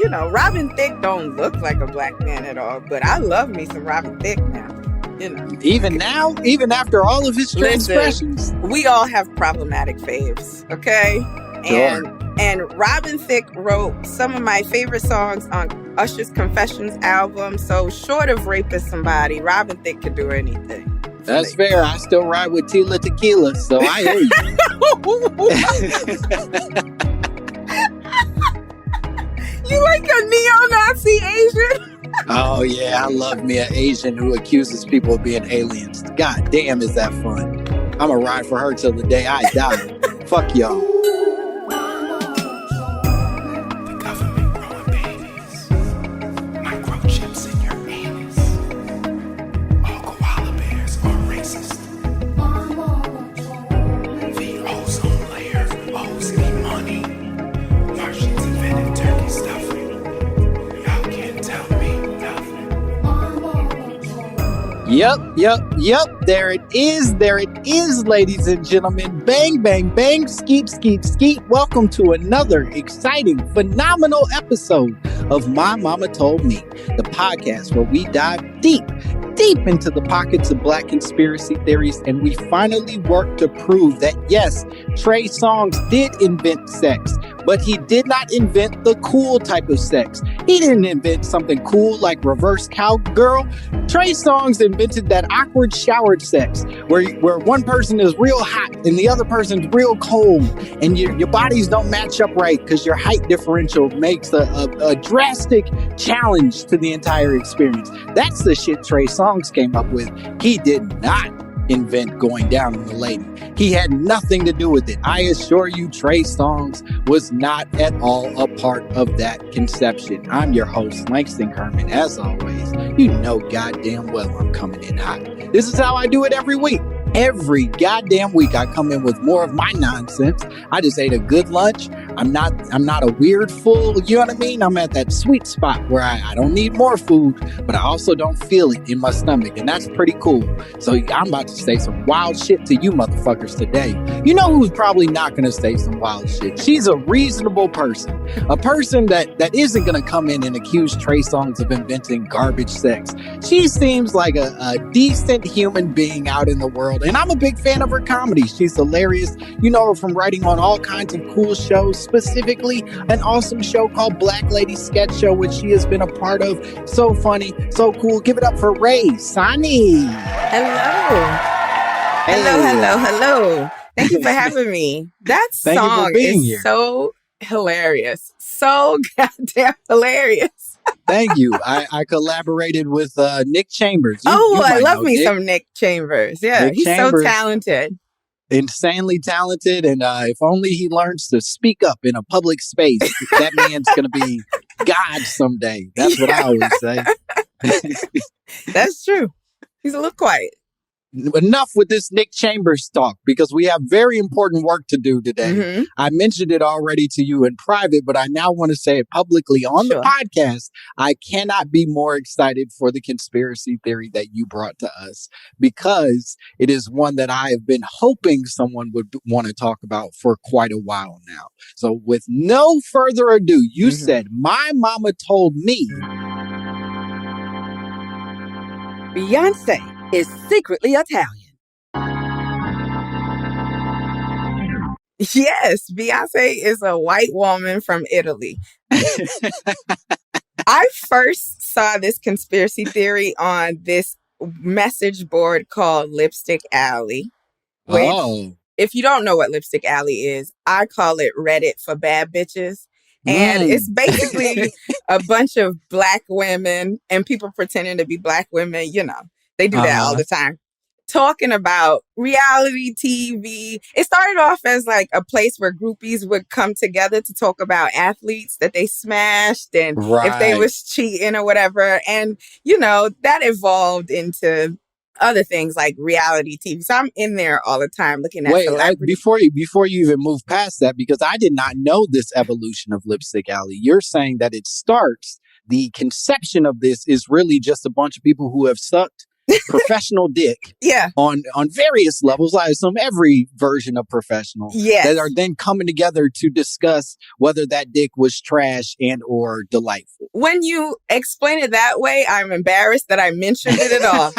Robin Thicke don't look like a black man at all, but I love me some Robin Thicke now. Even now, even after all of his transgressions, we all have problematic faves, okay? Sure. And Robin Thicke wrote some of my favorite songs on Usher's Confessions album. So short of raping somebody, Robin Thicke could do anything. That's fair. I still ride with Tila Tequila, so I hear you. You like a neo-Nazi Asian? Oh, yeah. I love me an Asian who accuses people of being aliens. God damn, is that fun. I'm going to ride for her till the day I die. Fuck y'all. Yep. There it is, ladies and gentlemen. Bang, bang, bang, skeet, skeet, skeet. Welcome to another exciting, phenomenal episode of My Mama Told Me, the podcast where we dive deep into the pockets of Black conspiracy theories, and we finally work to prove that, yes, Trey Songz did invent sex, but he did not invent the cool type of sex. He didn't invent something cool like reverse cowgirl. Trey Songz invented that awkward showered sex where one person is real hot and the other person's real cold, and your bodies don't match up right because your height differential makes a drastic challenge to the entire experience. That's the shit Trey Songz came up with. He did not invent going down on the lady. He had nothing to do with it. I assure you, Trey Songz was not at all a part of that conception. I'm your host, Langston Kerman. As always, you know goddamn well I'm coming in hot. This is how I do it every week. Every goddamn week I come in with more of my nonsense. I just ate a good lunch. I'm not a weird fool. You know what I mean? I'm at that sweet spot where I don't need more food, but I also don't feel it in my stomach. And that's pretty cool. So I'm about to say some wild shit to you motherfuckers today. You know who's probably not going to say some wild shit? She's a reasonable person. A person that isn't going to come in and accuse Trey Songz of inventing garbage sex. She seems like a decent human being out in the world. And I'm a big fan of her comedy. She's hilarious. You know her from writing on all kinds of cool shows, specifically an awesome show called Black Lady Sketch Show, which she has been a part of. So funny, so cool. Give it up for Rae Sanni. Hello. Hello. Thank you for having me. That song is so hilarious. So goddamn hilarious. Thank you. I collaborated with Nick Chambers. I love me some Nick Chambers. Yeah, Nick Chambers, so talented. Insanely talented. And if only he learns to speak up in a public space, that man's going to be God someday. That's what I always say. That's true. He's a little quiet. Enough with this Nick Chambers talk, because we have very important work to do today. Mm-hmm. I mentioned it already to you in private, but I now want to say it publicly on the podcast. I cannot be more excited for the conspiracy theory that you brought to us, because it is one that I have been hoping someone would want to talk about for quite a while now. So with no further ado, you said, my mama told me Beyoncé is secretly Italian. Yes, Beyoncé is a white woman from Italy. I first saw this conspiracy theory on this message board called Lipstick Alley. Which, if you don't know what Lipstick Alley is, I call it Reddit for bad bitches. And it's basically a bunch of black women and people pretending to be black women, you know. They do that all the time. Talking about reality TV. It started off as like a place where groupies would come together to talk about athletes that they smashed and if they was cheating or whatever. And, you know, that evolved into other things like reality TV. So I'm in there all the time looking at celebrities. Before you even move past that, because I did not know this evolution of Lipstick Alley. You're saying that it starts, the conception of this is really just a bunch of people who have sucked professional dick. Yeah. On various levels, I assume every version of professional. Yes. That are then coming together to discuss whether that dick was trash and or delightful. When you explain it that way, I'm embarrassed that I mentioned it at all.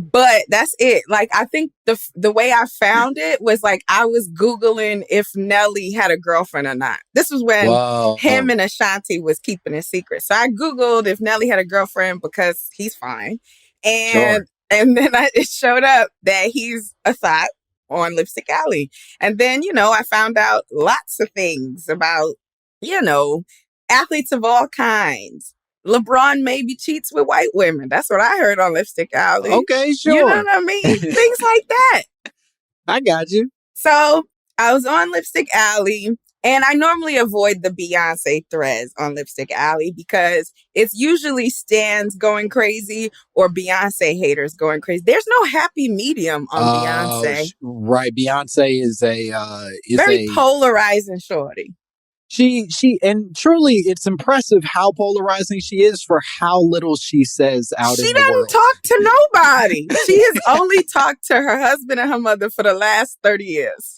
But that's it. Like, I think the way I found it was like I was Googling if Nelly had a girlfriend or not. This was when him and Ashanti was keeping it secret. So I Googled if Nelly had a girlfriend because he's fine. And then it showed up that he's a thought on Lipstick Alley. And then, I found out lots of things about, athletes of all kinds. LeBron maybe cheats with white women. That's what I heard on Lipstick Alley. Okay, sure. You know what I mean? Things like that. I got you. So I was on Lipstick Alley, and I normally avoid the Beyoncé threads on Lipstick Alley because it's usually stans going crazy or Beyoncé haters going crazy. There's no happy medium on Beyoncé. Right. Beyonce is very polarizing shorty. She and truly, it's impressive how polarizing she is for how little she says out in the world. She doesn't talk to nobody. She has only talked to her husband and her mother for the last 30 years,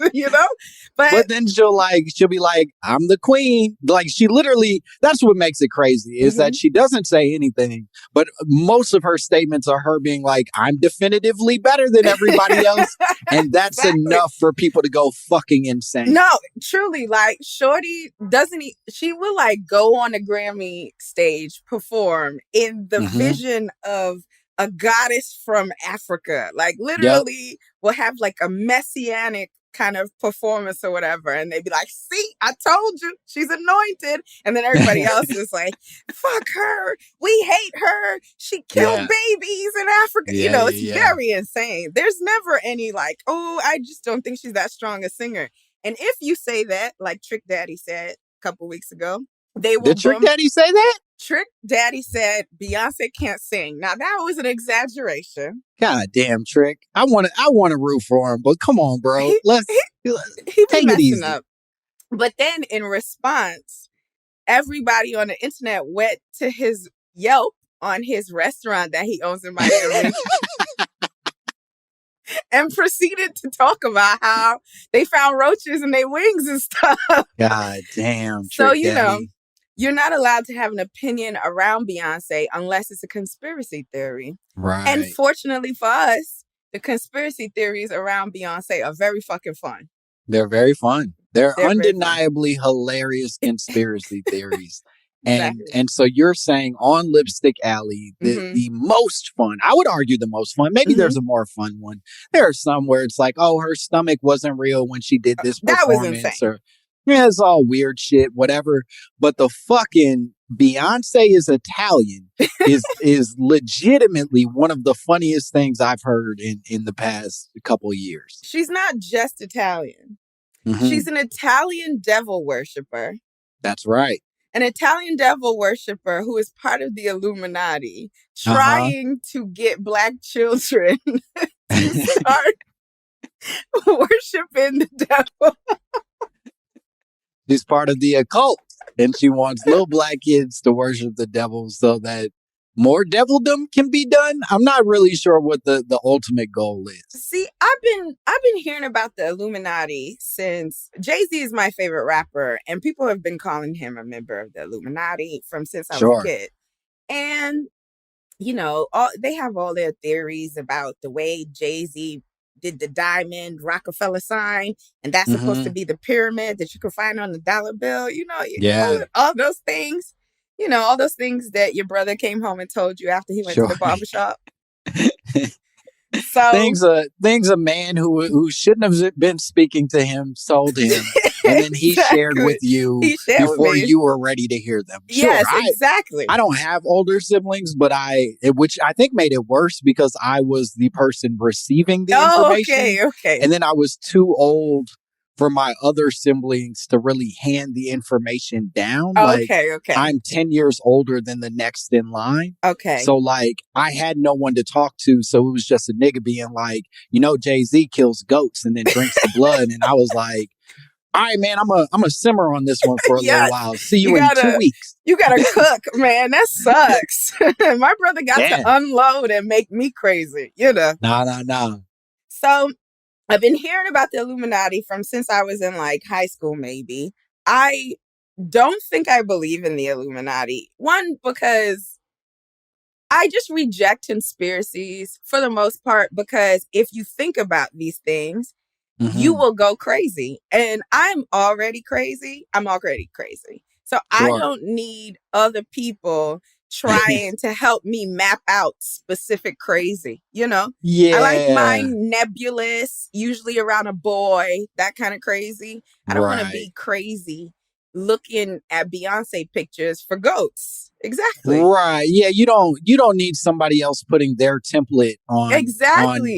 But then she'll be like, I'm the queen. Like, she literally, that's what makes it crazy, is that she doesn't say anything, but most of her statements are her being like, I'm definitively better than everybody else. And that's enough for people to go fucking insane. No, truly, like, shorty she will like go on a Grammy stage, perform in the vision of a goddess from Africa, like literally will have like a messianic kind of performance or whatever, and they'd be like, see, I told you, she's anointed. And then everybody else is like, fuck her, we hate her, she killed babies in Africa. It's very insane. There's never any like, oh, I just don't think she's that strong a singer. And if you say that, like Trick Daddy said a couple weeks ago, they will. Did Trick Daddy say that? Trick Daddy said Beyonce can't sing. Now that was an exaggeration. God damn, Trick! I want to root for him, but come on, bro. Let's he take it easy. Up. But then in response, everybody on the internet went to his Yelp on his restaurant that he owns in Miami. And proceeded to talk about how they found roaches in their wings and stuff. God damn. So, you're not allowed to have an opinion around Beyonce unless it's a conspiracy theory. Right. And fortunately for us, the conspiracy theories around Beyonce are very fucking fun. They're very fun. They're undeniably hilarious conspiracy theories. And so you're saying on Lipstick Alley, the most fun, I would argue the most fun, maybe there's a more fun one. There are some where it's like, oh, her stomach wasn't real when she did this performance. That was insane. Or, it's all weird shit, whatever. But the fucking Beyonce is Italian is legitimately one of the funniest things I've heard in the past couple of years. She's not just Italian. She's an Italian devil worshiper. That's right. An Italian devil worshiper who is part of the Illuminati, trying to get Black children to start worshiping the devil. She's part of the occult, and she wants little Black kids to worship the devil so that more devildom can be done. I'm not really sure what the ultimate goal is. See, I've been hearing about the Illuminati since Jay-Z is my favorite rapper, and people have been calling him a member of the Illuminati since I was a kid. And they have all their theories about the way Jay-Z did the diamond Rockefeller sign, and that's supposed to be the pyramid that you can find on the dollar bill. All those things. All those things that your brother came home and told you after he went to the barbershop. So things a man who shouldn't have been speaking to him told him, and then he shared with you before you were ready to hear them. Yes, exactly. I don't have older siblings, but which I think made it worse because I was the person receiving the information. Okay. And then I was too old for my other siblings to really hand the information down. Okay. I'm 10 years older than the next in line. Okay. So I had no one to talk to. So it was just a nigga being like, Jay-Z kills goats and then drinks the blood. And I was like, All right, man, I'm a simmer on this one for a little while. See you in 2 weeks. You gotta cook, man. That sucks. My brother got to unload and make me crazy, you know. No. So I've been hearing about the Illuminati since I was in like high school, maybe. I don't think I believe in the Illuminati. One, because I just reject conspiracies for the most part, because if you think about these things, you will go crazy. And I'm already crazy. So I don't need other people trying to help me map out specific crazy, you know? Yeah. I like mine nebulous, usually around a boy, that kind of crazy. I don't want to be crazy looking at Beyoncé pictures for goats. Exactly. Right. Yeah, you don't need somebody else putting their template on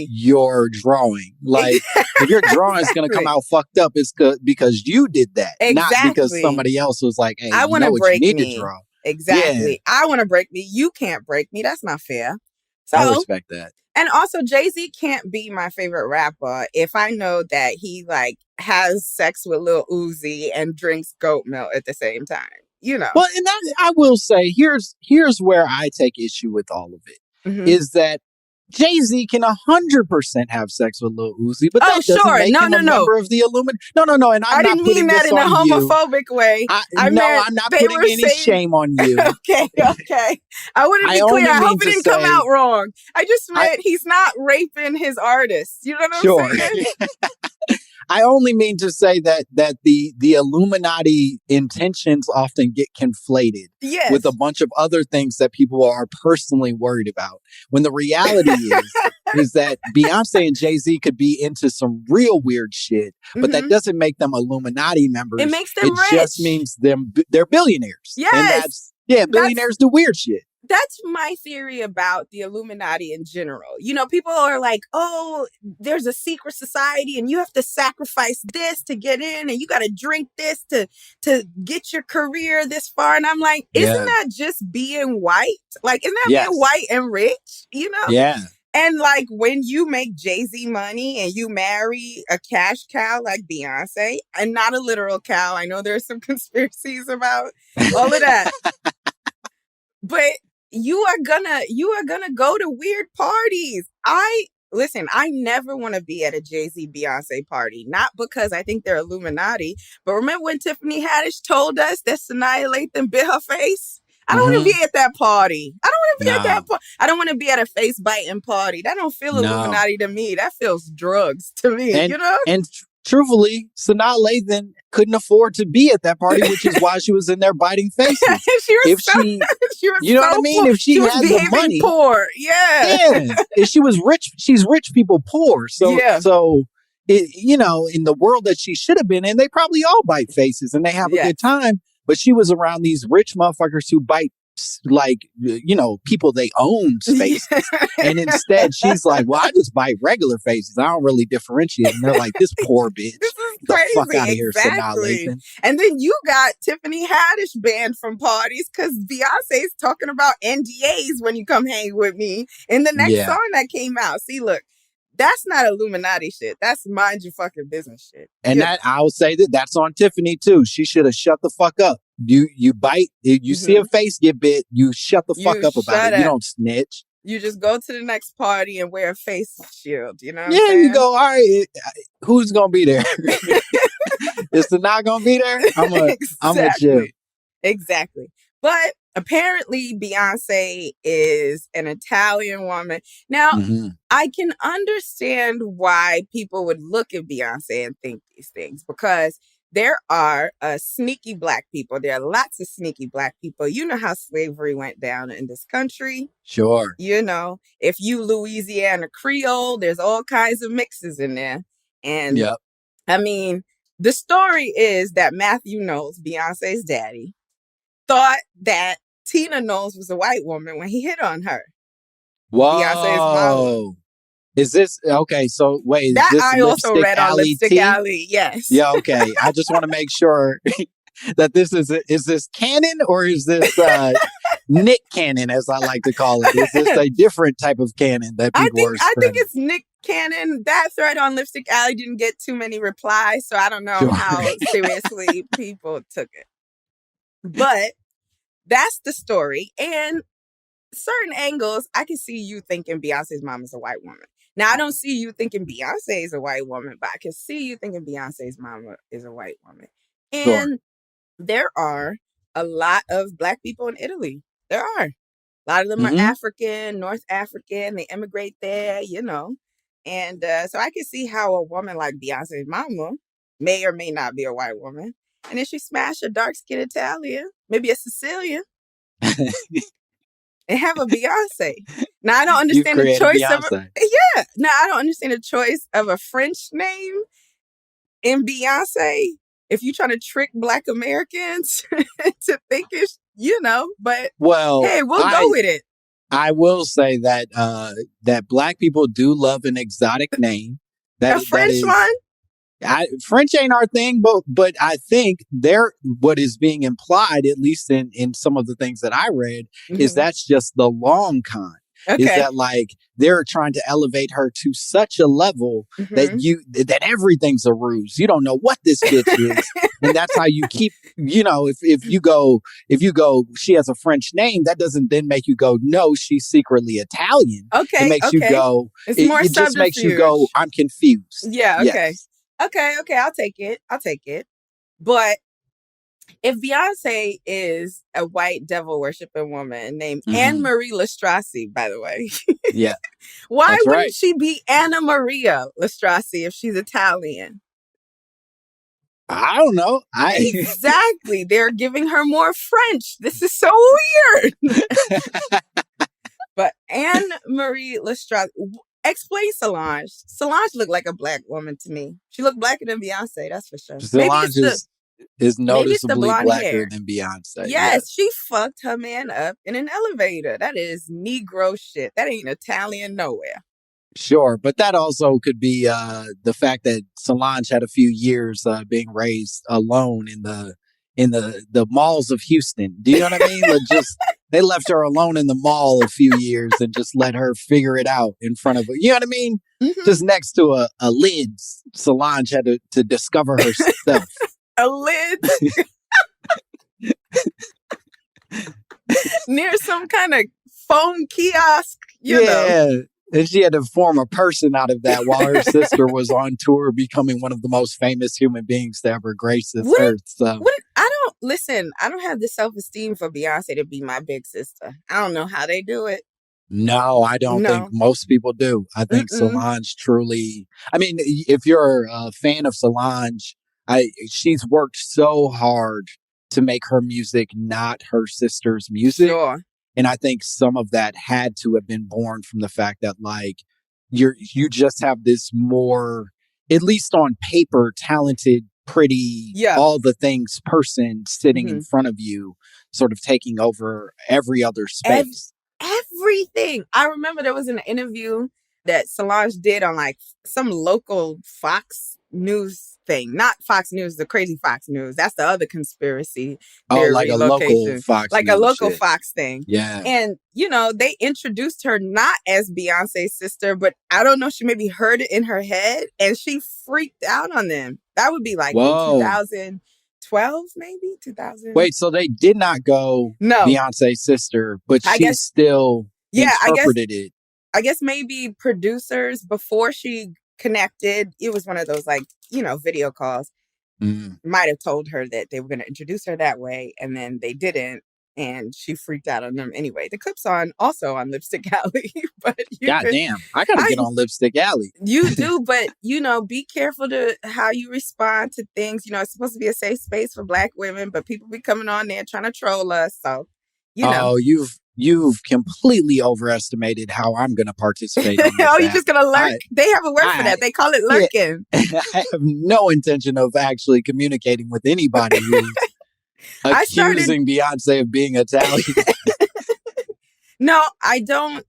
your drawing. Like if your drawing is going to come out fucked up, it's because you did that, not because somebody else was like, "Hey, I want to break me to draw." Exactly. Yeah. I want to break me. You can't break me. That's not fair. So I respect that. And also, Jay-Z can't be my favorite rapper if I know that he like has sex with Lil Uzi and drinks goat milk at the same time. You know. Well, and I will say, here's where I take issue with all of it, is that Jay-Z can 100% have sex with Lil Uzi, but that doesn't make him a member of the Illuminati. No, and I didn't mean that in a homophobic way. I'm not putting any shame on you. Okay. I want to be clear. I hope it didn't come out wrong. I just meant he's not raping his artists. You know what I'm saying? I only mean to say that the Illuminati intentions often get conflated with a bunch of other things that people are personally worried about. When the reality is that Beyonce and Jay-Z could be into some real weird shit, but that doesn't make them Illuminati members. It makes them rich. It just means they're billionaires. Yes. And billionaires do weird shit. That's my theory about the Illuminati in general. You know, people are like, oh, there's a secret society and you have to sacrifice this to get in and you got to drink this to get your career this far. And I'm like, isn't that just being white? Like, isn't that being white and rich? You know? Yeah. And like when you make Jay-Z money and you marry a cash cow like Beyonce, and not a literal cow. I know there's some conspiracies about all of that. But you are gonna go to weird parties. I never want to be at a Jay-Z Beyonce party. Not because I think they're Illuminati, but remember when Tiffany Haddish told us that Sanaa Lathan bit her face? I don't want to be at that party. I don't want to be at that party. I don't want to be at a face biting party. That don't feel Illuminati to me. That feels drugs to me, you know? And truthfully, Sanaa Lathan couldn't afford to be at that party, which is why she was in there biting faces. She was you know what I mean? Poor. If she had the money, poor, if she was rich, she's rich people poor. So in the world that she should have been in, they probably all bite faces and they have a good time. But she was around these rich motherfuckers who bite people they own faces. And instead she's like, well, I just bite regular faces. I don't really differentiate. And they're like, this poor bitch. This is crazy. The fuck out of here, Sanaa Lathan. And then you got Tiffany Haddish banned from parties because Beyonce's talking about NDAs when you come hang with me in the next song that came out. See, look, that's not Illuminati shit. That's mind your fucking business shit. And that I would say that's on Tiffany too. She should have shut the fuck up. You bite, you see a face get bit, you shut the fuck up about it. You don't snitch. You just go to the next party and wear a face shield, you know what I'm saying? You go, all right, who's gonna be there? Is the not gonna be there? I'm with you. Exactly. But apparently Beyonce is an Italian woman. Now, I can understand why people would look at Beyonce and think these things, because there are sneaky black people. There are lots of sneaky black people. You know how slavery went down in this country. Sure. You know, if you Louisiana Creole, there's all kinds of mixes in there. And I mean, the story is that Matthew Knowles, Beyonce's daddy, thought that Tina Knowles was a white woman when he hit on her. Whoa. Beyonce's mom. Is this okay? So wait, that is this I also read on Lipstick tea? Alley. Yes. Yeah. Okay. I just want to make sure that this is this canon or is this Nick Cannon, as I like to call it? Is this a different type of canon that people are spreading? I think it's Nick canon. That thread on Lipstick Alley didn't get too many replies, so I don't know Sure. how seriously people took it. But that's the story. And certain angles, I can see you thinking Beyonce's mom is a white woman. Now, I don't see you thinking Beyonce is a white woman, but I can see you thinking Beyonce's mama is a white woman. Sure. And there are a lot of Black people in Italy. There are. A lot of them are African, North African. They immigrate there, you know. And so I can see how a woman like Beyonce's mama may or may not be a white woman. And then she smashed a dark-skinned Italian, maybe a Sicilian, and have a Beyonce. Now, I don't understand the choice Beyonce. Now, I don't understand the choice of a French name in Beyonce. If you're trying to trick Black Americans to think it's, you know, but hey, we'll go with it. I will say that that Black people do love an exotic name. A French one? French ain't our thing, but I think what is being implied, at least in some of the things that I read, is that's just the long con. Okay. Is that like they're trying to elevate her to such a level that everything's a ruse. You don't know what this bitch is. And that's how you keep, you know, if you go, she has a French name, that doesn't then make you go, no, she's secretly Italian. Okay. It makes you go, it just makes you go, I'm confused. Yeah. Okay. Yes. Okay. I'll take it. But if Beyonce is a white devil worshiping woman named Anne Marie Lastrassi, by the way, yeah, why wouldn't she be Anna Maria Lastrassi if she's Italian? I don't know. Exactly. They're giving her more French. This is so weird. But Anne Marie Lastrassi. Explain Solange. Solange looked like a Black woman to me. She looked blacker than Beyonce, that's for sure. Solange is noticeably blacker than Beyonce. Yes, she fucked her man up in an elevator. That is Negro shit. That ain't Italian nowhere. Sure, but that also could be the fact that Solange had a few years being raised alone in the malls of Houston. Do you know what I mean? They left her alone in the mall a few years and just let her figure it out in front of her. You know what I mean? Just next to a lid, Solange had to discover herself. A lid? Near some kind of phone kiosk, you know. And she had to form a person out of that while her sister was on tour becoming one of the most famous human beings to ever grace this earth. So. I don't have the self-esteem for Beyonce to be my big sister. I don't know how they do it. No, I don't think most people do. I think Solange truly, I mean, if you're a fan of Solange, she's worked so hard to make her music not her sister's music. Sure. And I think some of that had to have been born from the fact that like you just have this more, at least on paper, talented, pretty, all the things person sitting in front of you, sort of taking over every other space. Everything. I remember there was an interview that Solange did on like some local Fox News thing. Not Fox News, the crazy Fox News. That's the other conspiracy theory. Oh, like a local Fox like News a local shit. Fox thing. Yeah. And, you know, they introduced her not as Beyonce's sister, but I don't know, she maybe heard it in her head and she freaked out on them. That would be like in 2012, maybe? 2000. Wait, so they did not go Beyonce's sister, but she still interpreted it. I guess maybe producers, before she connected, it was one of those like, you know, video calls, might have told her that they were going to introduce her that way, and then they didn't, and she freaked out on them anyway. The clip's also on Lipstick Alley. But goddamn, I gotta get on Lipstick Alley. You do, but you know, be careful to how you respond to things. You know, it's supposed to be a safe space for Black women, but people be coming on there trying to troll us. So, you know. Oh, you've completely overestimated how I'm going to participate. You're just going to lurk? They have a word for that. They call it lurking. Yeah. I have no intention of actually communicating with anybody who's accusing Beyonce of being Italian. No, I don't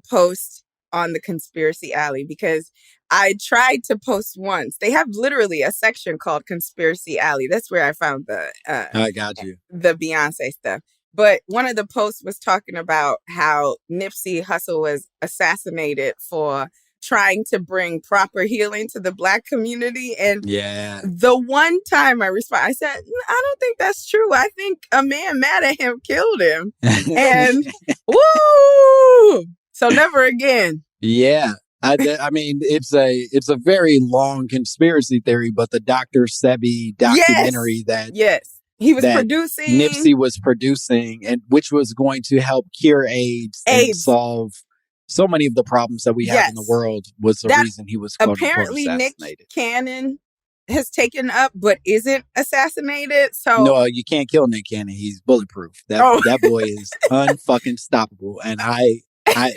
post on the Conspiracy Alley because I tried to post once. They have literally a section called Conspiracy Alley. That's where I found I got you. The Beyonce stuff. But one of the posts was talking about how Nipsey Hussle was assassinated for trying to bring proper healing to the Black community. And yeah, the one time I responded, I said, I don't think that's true. I think a man mad at him killed him. And woo! So never again. yeah. I mean, it's a very long conspiracy theory, but the Dr. Sebi documentary Yes. He was that producing. Nipsey was producing, and which was going to help cure AIDS. And solve so many of the problems that we have in the world, was the reason he was quote unquote assassinated. Nick Cannon has taken up but isn't assassinated. So no, you can't kill Nick Cannon. He's bulletproof. That boy is unfucking stoppable. And I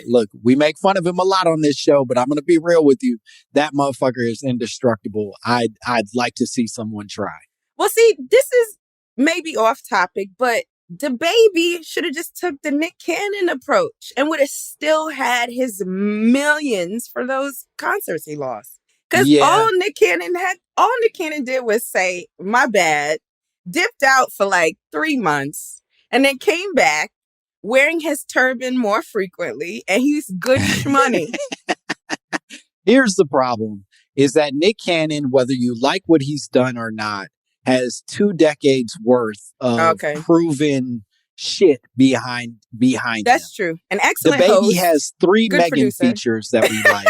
look, we make fun of him a lot on this show, but I'm gonna be real with you. That motherfucker is indestructible. I'd like to see someone try. Well, see, this is maybe off topic, but the baby should have just took the Nick Cannon approach and would have still had his millions for those concerts he lost. Because all Nick Cannon did was say, my bad, dipped out for like 3 months, and then came back wearing his turban more frequently, and he's good shmoney. Here's the problem, is that Nick Cannon, whether you like what he's done or not, has 2 decades worth of proven shit behind That's him. True. An excellent The baby host, has 3 Megan producer. features that we like.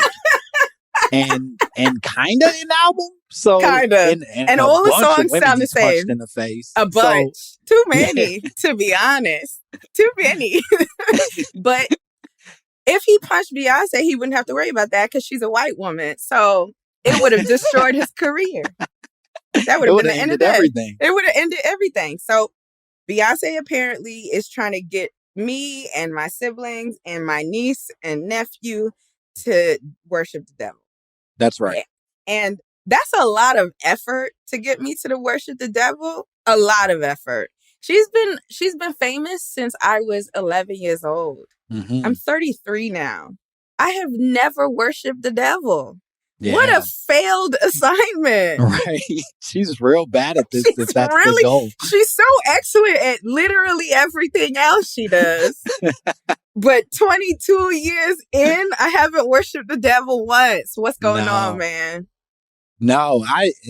and kinda an album. So kinda. And all the songs sound the same. Punched in the face. A bunch. So, too many, to be honest. Too many. But if he punched Beyonce, he wouldn't have to worry about that because she's a white woman. So it would have destroyed his career. That would have been the end of everything. It would have ended everything. So Beyonce apparently is trying to get me and my siblings and my niece and nephew to worship the devil. That's right. And that's a lot of effort to get me to worship the devil. A lot of effort. She's been famous since I was 11 years old. Mm-hmm. I'm 33 now. I have never worshiped the devil. Yeah. What a failed assignment. Right. She's real bad at this, if that's the goal. She's so excellent at literally everything else she does. But 22 years in, I haven't worshiped the devil once. What's going on, man? No,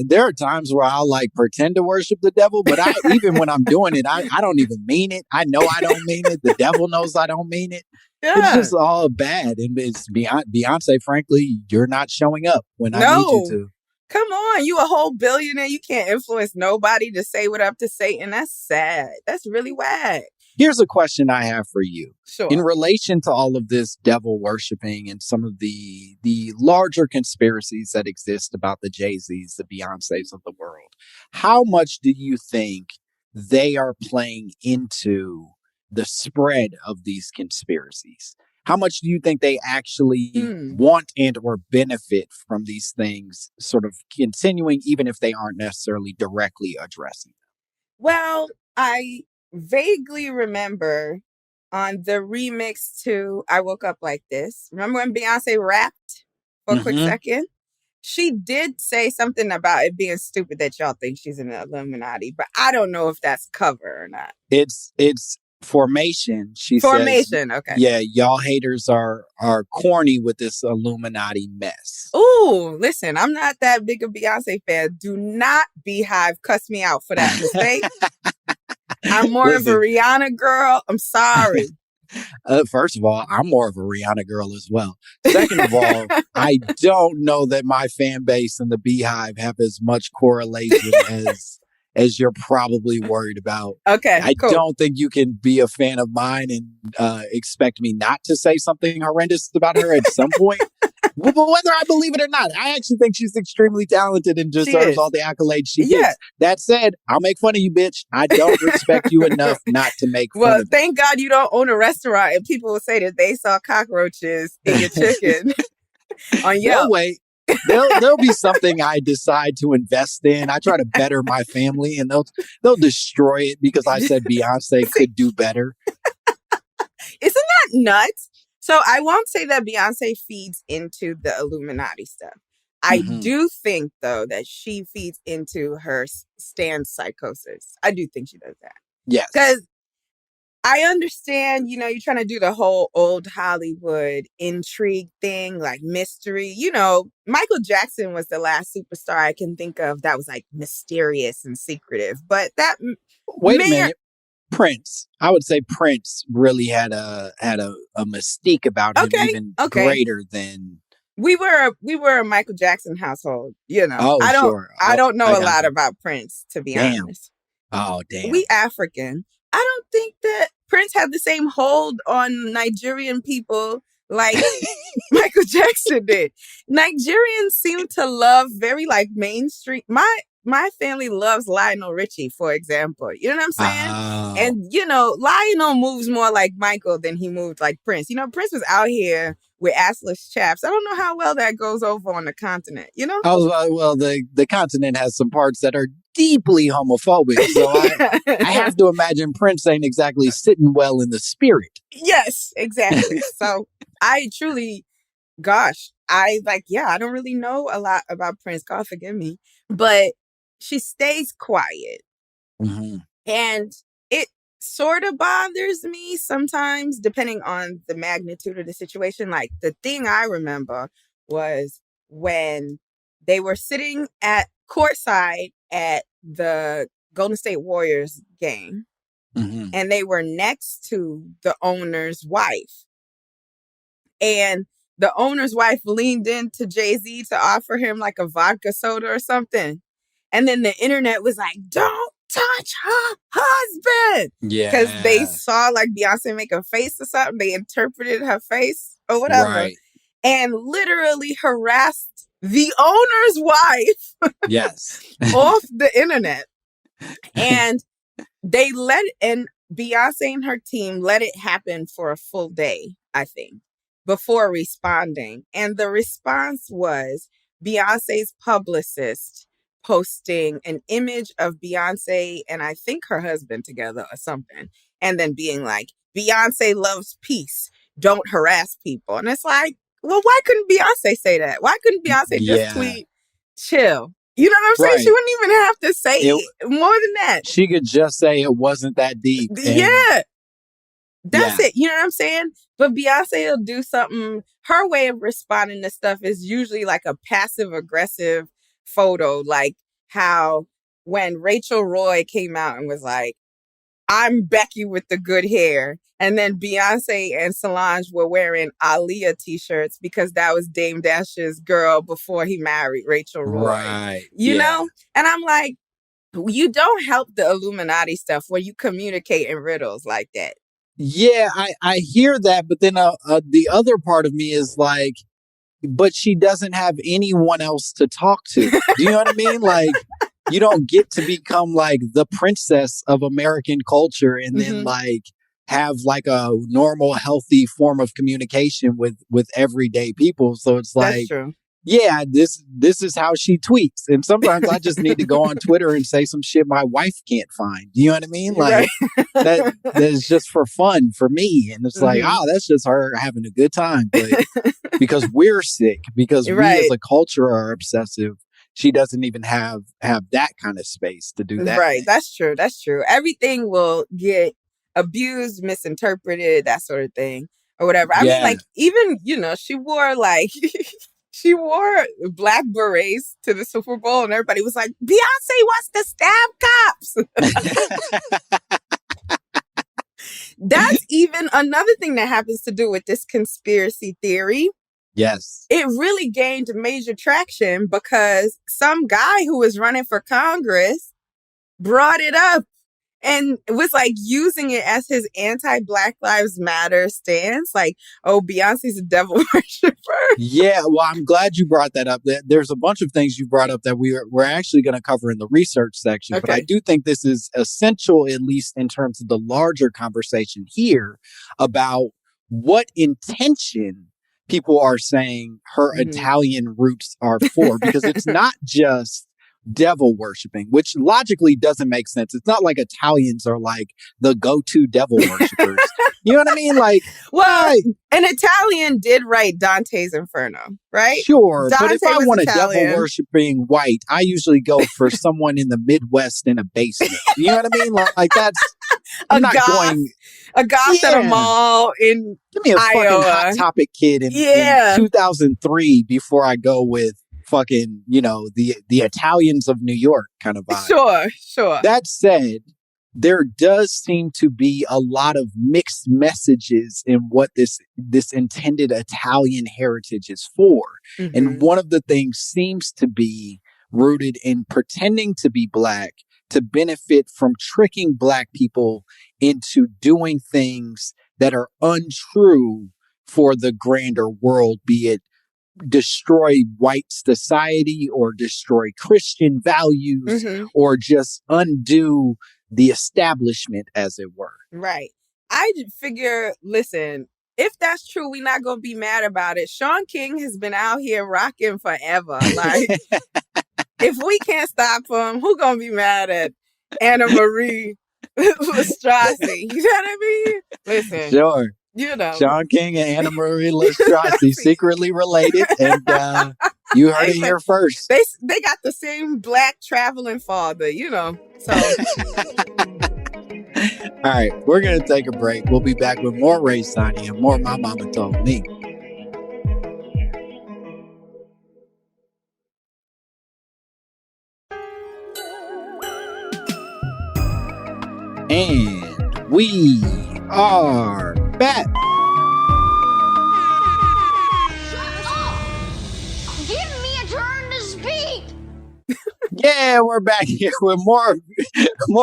there are times where I'll like pretend to worship the devil, but even when I'm doing it, I don't even mean it. I know I don't mean it. The devil knows I don't mean it. Yeah. It's just all bad. And it's Beyonce, frankly, you're not showing up when I need you to. Come on, you a whole billionaire. You can't influence nobody to say what up to Satan. That's sad. That's really whack. Here's a question I have for you. Sure. In relation to all of this devil worshiping and some of the larger conspiracies that exist about the Jay-Z's, the Beyoncés of the world, how much do you think they are playing into the spread of these conspiracies? How much do you think they actually want and or benefit from these things sort of continuing, even if they aren't necessarily directly addressing them? Well, I vaguely remember on the remix to I Woke Up Like This. Remember when Beyonce rapped for a quick second? She did say something about it being stupid that y'all think she's in the Illuminati, but I don't know if that's cover or not. It's Formation. She Formation, says, okay. Yeah, y'all haters are corny with this Illuminati mess. Ooh, listen, I'm not that big a Beyonce fan. Do not Beehive cuss me out for that mistake. I'm more of a Rihanna girl. I'm sorry. First of all, I'm more of a Rihanna girl as well. Second of all, I don't know that my fan base and the Beehive have as much correlation as you're probably worried about. Okay, I don't think you can be a fan of mine and expect me not to say something horrendous about her at some point. But whether I believe it or not, I actually think she's extremely talented and deserves all the accolades she gets. That said, I'll make fun of you, bitch. I don't respect you enough not to make fun of you. Well, thank God you don't own a restaurant and people will say that they saw cockroaches in your chicken on Yelp. No way. There'll be something I decide to invest in. I try to better my family and they'll destroy it because I said Beyonce could do better. Isn't that nuts? So I won't say that Beyonce feeds into the Illuminati stuff. I do think, though, that she feeds into her Stan psychosis. I do think she does that. Yes. Because I understand, you're trying to do the whole old Hollywood intrigue thing, like mystery. Michael Jackson was the last superstar I can think of that was like mysterious and secretive. But that Wait a minute. Prince. I would say Prince really had a mystique about him even greater than we were a Michael Jackson household, Oh, sure. I don't know a lot about Prince, to be honest. Oh, damn. We African. I don't think that Prince had the same hold on Nigerian people like Michael Jackson did. Nigerians seem to love very like mainstream. My family loves Lionel Richie, for example. You know what I'm saying? Oh. And, Lionel moves more like Michael than he moved like Prince. Prince was out here with assless chaps. I don't know how well that goes over on the continent, Oh, well, the continent has some parts that are deeply homophobic. So I have to imagine Prince ain't exactly sitting well in the spirit. Yes, exactly. So I truly, I don't really know a lot about Prince. God forgive me. But she stays quiet. Mm-hmm. And it sort of bothers me sometimes, depending on the magnitude of the situation. Like the thing I remember was when they were sitting at courtside at the Golden State Warriors game, mm-hmm. and they were next to the owner's wife. And the owner's wife leaned into Jay-Z to offer him like a vodka soda or something. And then the internet was like, don't touch her husband. Yeah. Because they saw like Beyonce make a face or something. They interpreted her face or whatever. Right. And literally harassed the owner's wife. Yes. Off the internet. And and Beyonce and her team let it happen for a full day, I think, before responding. And the response was Beyonce's publicist posting an image of Beyonce and I think her husband together or something. And then being like, Beyonce loves peace. Don't harass people. And it's like, well, why couldn't Beyonce say that? Why couldn't Beyonce just tweet, chill? You know what I'm saying? Right. She wouldn't even have to say more than that. She could just say it wasn't that deep. That's it. You know what I'm saying? But Beyonce will do something. Her way of responding to stuff is usually like a passive aggressive photo, like how when Rachel Roy came out and was like, I'm Becky with the good hair. And then Beyonce and Solange were wearing Aaliyah t-shirts because that was Dame Dash's girl before he married Rachel Roy. Right. You know? And I'm like, you don't help the Illuminati stuff where you communicate in riddles like that. Yeah, I hear that. But then the other part of me is like, but she doesn't have anyone else to talk to. Do you know what I mean? Like, you don't get to become like the princess of American culture and then like have like a normal, healthy form of communication with everyday people. So it's like, yeah, this is how she tweets. And sometimes I just need to go on Twitter and say some shit my wife can't find. You know what I mean? Like that is just for fun for me. And it's like, oh, that's just her having a good time. But because we're sick, because we as a culture are obsessive, she doesn't even have that kind of space to do that. Right. That's true. That's true. Everything will get abused, misinterpreted, that sort of thing, or whatever. I mean, like, even, she wore like she wore black berets to the Super Bowl and everybody was like, Beyonce wants to stab cops. That's even another thing that happens to do with this conspiracy theory. Yes. It really gained major traction because some guy who was running for Congress brought it up and was like using it as his anti-Black Lives Matter stance. Like, oh, Beyonce's a devil worshiper. Yeah, well, I'm glad you brought that up. There's a bunch of things you brought up that we're actually going to cover in the research section. Okay. But I do think this is essential, at least in terms of the larger conversation here about what intention people are saying her Italian roots are for. Because it's not just devil worshiping, which logically doesn't make sense. It's not like Italians are like the go-to devil worshipers. You know what I mean? Like, well, an Italian did write Dante's Inferno, right? Sure, Dante, but if I want Italian. A devil worshiping white, I usually go for someone in the Midwest in a basement. You know what I mean? Like that's I'm not goth. going. a goth at a mall in Give me a Iowa. fucking Hot Topic kid in 2003 before I go with fucking, the Italians of New York kind of vibe. Sure. That said, there does seem to be a lot of mixed messages in what this intended Italian heritage is for. Mm-hmm. And one of the things seems to be rooted in pretending to be Black to benefit from tricking Black people into doing things that are untrue for the grander world, be it destroy white society or destroy Christian values, mm-hmm. or just undo the establishment, as it were. Right. I figure, listen, if that's true, we're not going to be mad about it. Sean King has been out here rocking forever. Like, if we can't stop him, who going to be mad at Anna Marie Lastrassi? You know what I mean? Listen. Sure. Sean King and Anna Marie Lastrassi secretly related, and you heard it here first. They got the same Black traveling father, So, all right, we're gonna take a break. We'll be back with more Rae Sanni and more My Mama Told Me. And we are back. Give me a turn to speak. Yeah, we're back here with more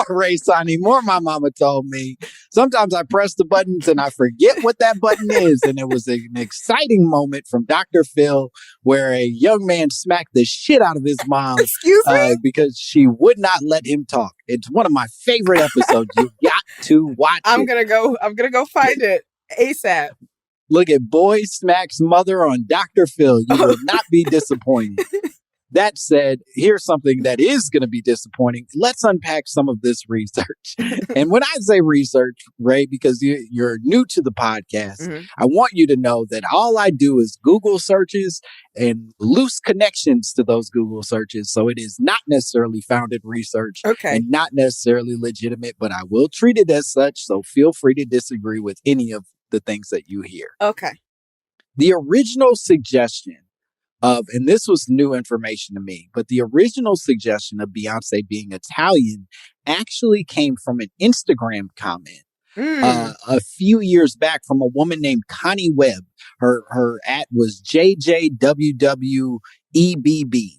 Rae Sanni, more My Mama Told Me. Sometimes I press the buttons and I forget what that button is. And it was an exciting moment from Dr. Phil where a young man smacked the shit out of his mom. Excuse me? Because she would not let him talk. It's one of my favorite episodes. You got to watch I'm gonna go find it ASAP. Look at Boy Smacks Mother on Dr. Phil. You will not be disappointed. That said, here's something that is going to be disappointing. Let's unpack some of this research. And when I say research, Rae, because you're new to the podcast, mm-hmm. I want you to know that all I do is Google searches and loose connections to those Google searches. So it is not necessarily founded research, and not necessarily legitimate, but I will treat it as such. So feel free to disagree with any of the things that you hear. Okay. The original suggestion and this was new information to me, but the original suggestion of Beyoncé being Italian actually came from an Instagram comment a few years back from a woman named Connie Webb. Her @ was JJWWEBB.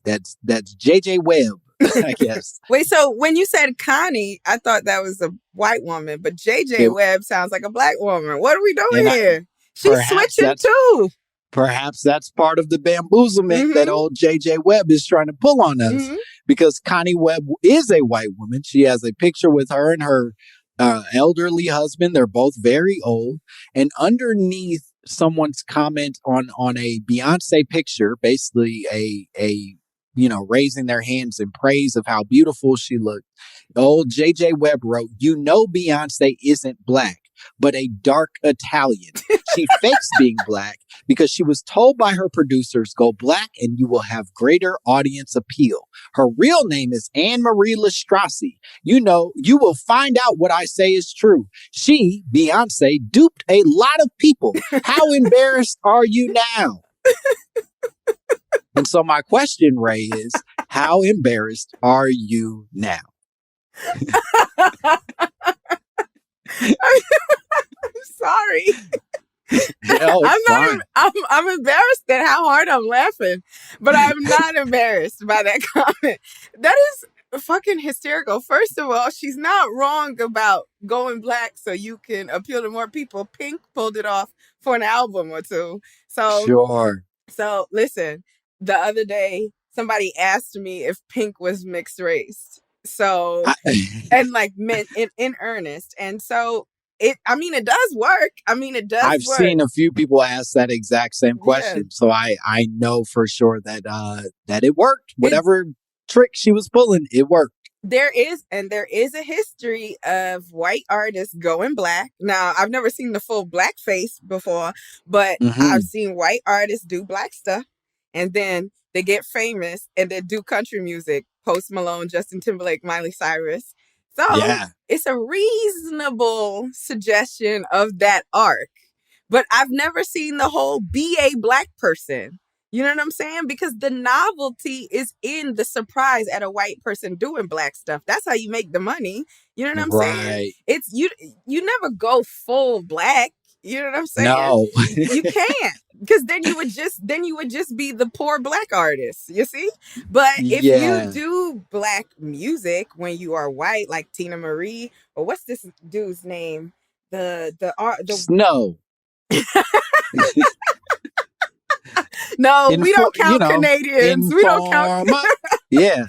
That's JJ Webb, I guess. Wait, so when you said Connie, I thought that was a white woman, but JJ Webb sounds like a Black woman. What are we doing here? She's switching too. Perhaps that's part of the bamboozlement mm-hmm. that old JJ Webb is trying to pull on us, mm-hmm. because Connie Webb is a white woman. She has a picture with her and her elderly husband. They're both very old. And underneath someone's comment on a Beyoncé picture, basically a raising their hands in praise of how beautiful she looked, old JJ Webb wrote, Beyoncé isn't Black, but a dark Italian. She fakes being Black because she was told by her producers, go Black and you will have greater audience appeal. Her real name is Anne Marie Lastrassi. You will find out what I say is true. She, Beyoncé, duped a lot of people. How embarrassed are you now? And so my question, Rae, is how embarrassed are you now? I'm sorry. I'm embarrassed at how hard I'm laughing, but I'm not embarrassed by that comment. That is fucking hysterical. First of all, she's not wrong about going Black so you can appeal to more people. Pink pulled it off for an album or two. So sure. So listen, the other day somebody asked me if Pink was mixed race. So and like meant in earnest. And so it does work. I've seen a few people ask that exact same question. Yeah. So I know for sure that it worked. Whatever trick she was pulling, it worked. There is a history of white artists going Black. Now, I've never seen the full blackface before, but mm-hmm. I've seen white artists do Black stuff, and then they get famous and then do country music. Post Malone, Justin Timberlake, Miley Cyrus. So it's a reasonable suggestion of that arc. But I've never seen the whole be a black person. You know what I'm saying? Because the novelty is in the surprise at a white person doing black stuff. That's how you make the money. You know what I'm saying? It's you never go full black. You know what I'm saying? No. You can't. Because then you would just be the poor black artist, you see? But if you do black music when you are white, like Tina Marie, or what's this dude's name? The Snow. No, we don't count Canadians. We don't count. Yeah.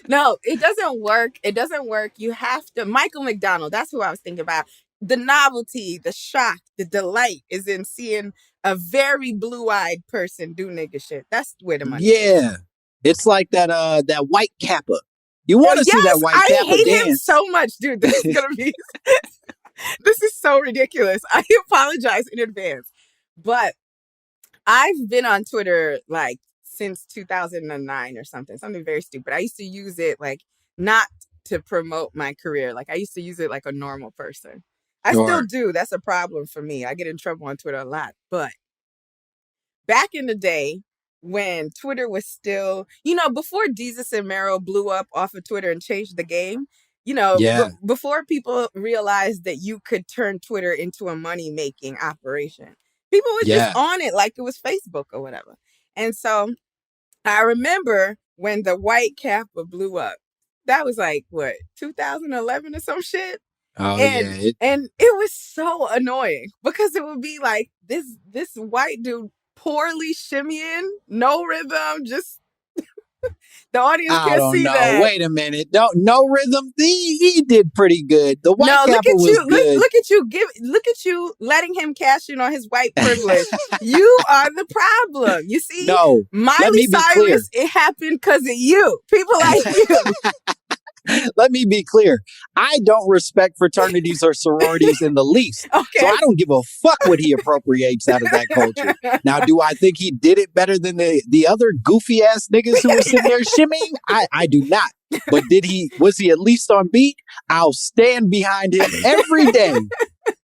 No, it doesn't work. It doesn't work. You have to. Michael McDonald, that's who I was thinking about. The novelty, the shock, the delight is in seeing a very blue-eyed person do nigga shit. That's where the money is. It's like that white Kappa. You want to see that white Kappa dance. I hate him so much, dude. This is gonna be this is so ridiculous. I apologize in advance. But I've been on Twitter like since 2009 or something very stupid. I used to use it like not to promote my career. Like I used to use it like a normal person. I still do. That's a problem for me. I get in trouble on Twitter a lot. But back in the day when Twitter was still, before Jesus and Mero blew up off of Twitter and changed the game, before people realized that you could turn Twitter into a money-making operation, people were just on it like it was Facebook or whatever. And so I remember when the white Kappa blew up. That was like, 2011 or some shit? And it was so annoying because it would be like this white dude poorly shimmying, no rhythm, just the audience can't see that. Wait a minute. No rhythm. He did pretty good. The white Kappa was good. Look at you letting him cash in on his white privilege. You are the problem. You see? No. Miley Cyrus, it happened because of you. People like you. Let me be clear. I don't respect fraternities or sororities in the least. Okay. So I don't give a fuck what he appropriates out of that culture. Now, do I think he did it better than the other goofy ass niggas who were sitting there shimmying? I do not. But was he at least on beat? I'll stand behind him every day.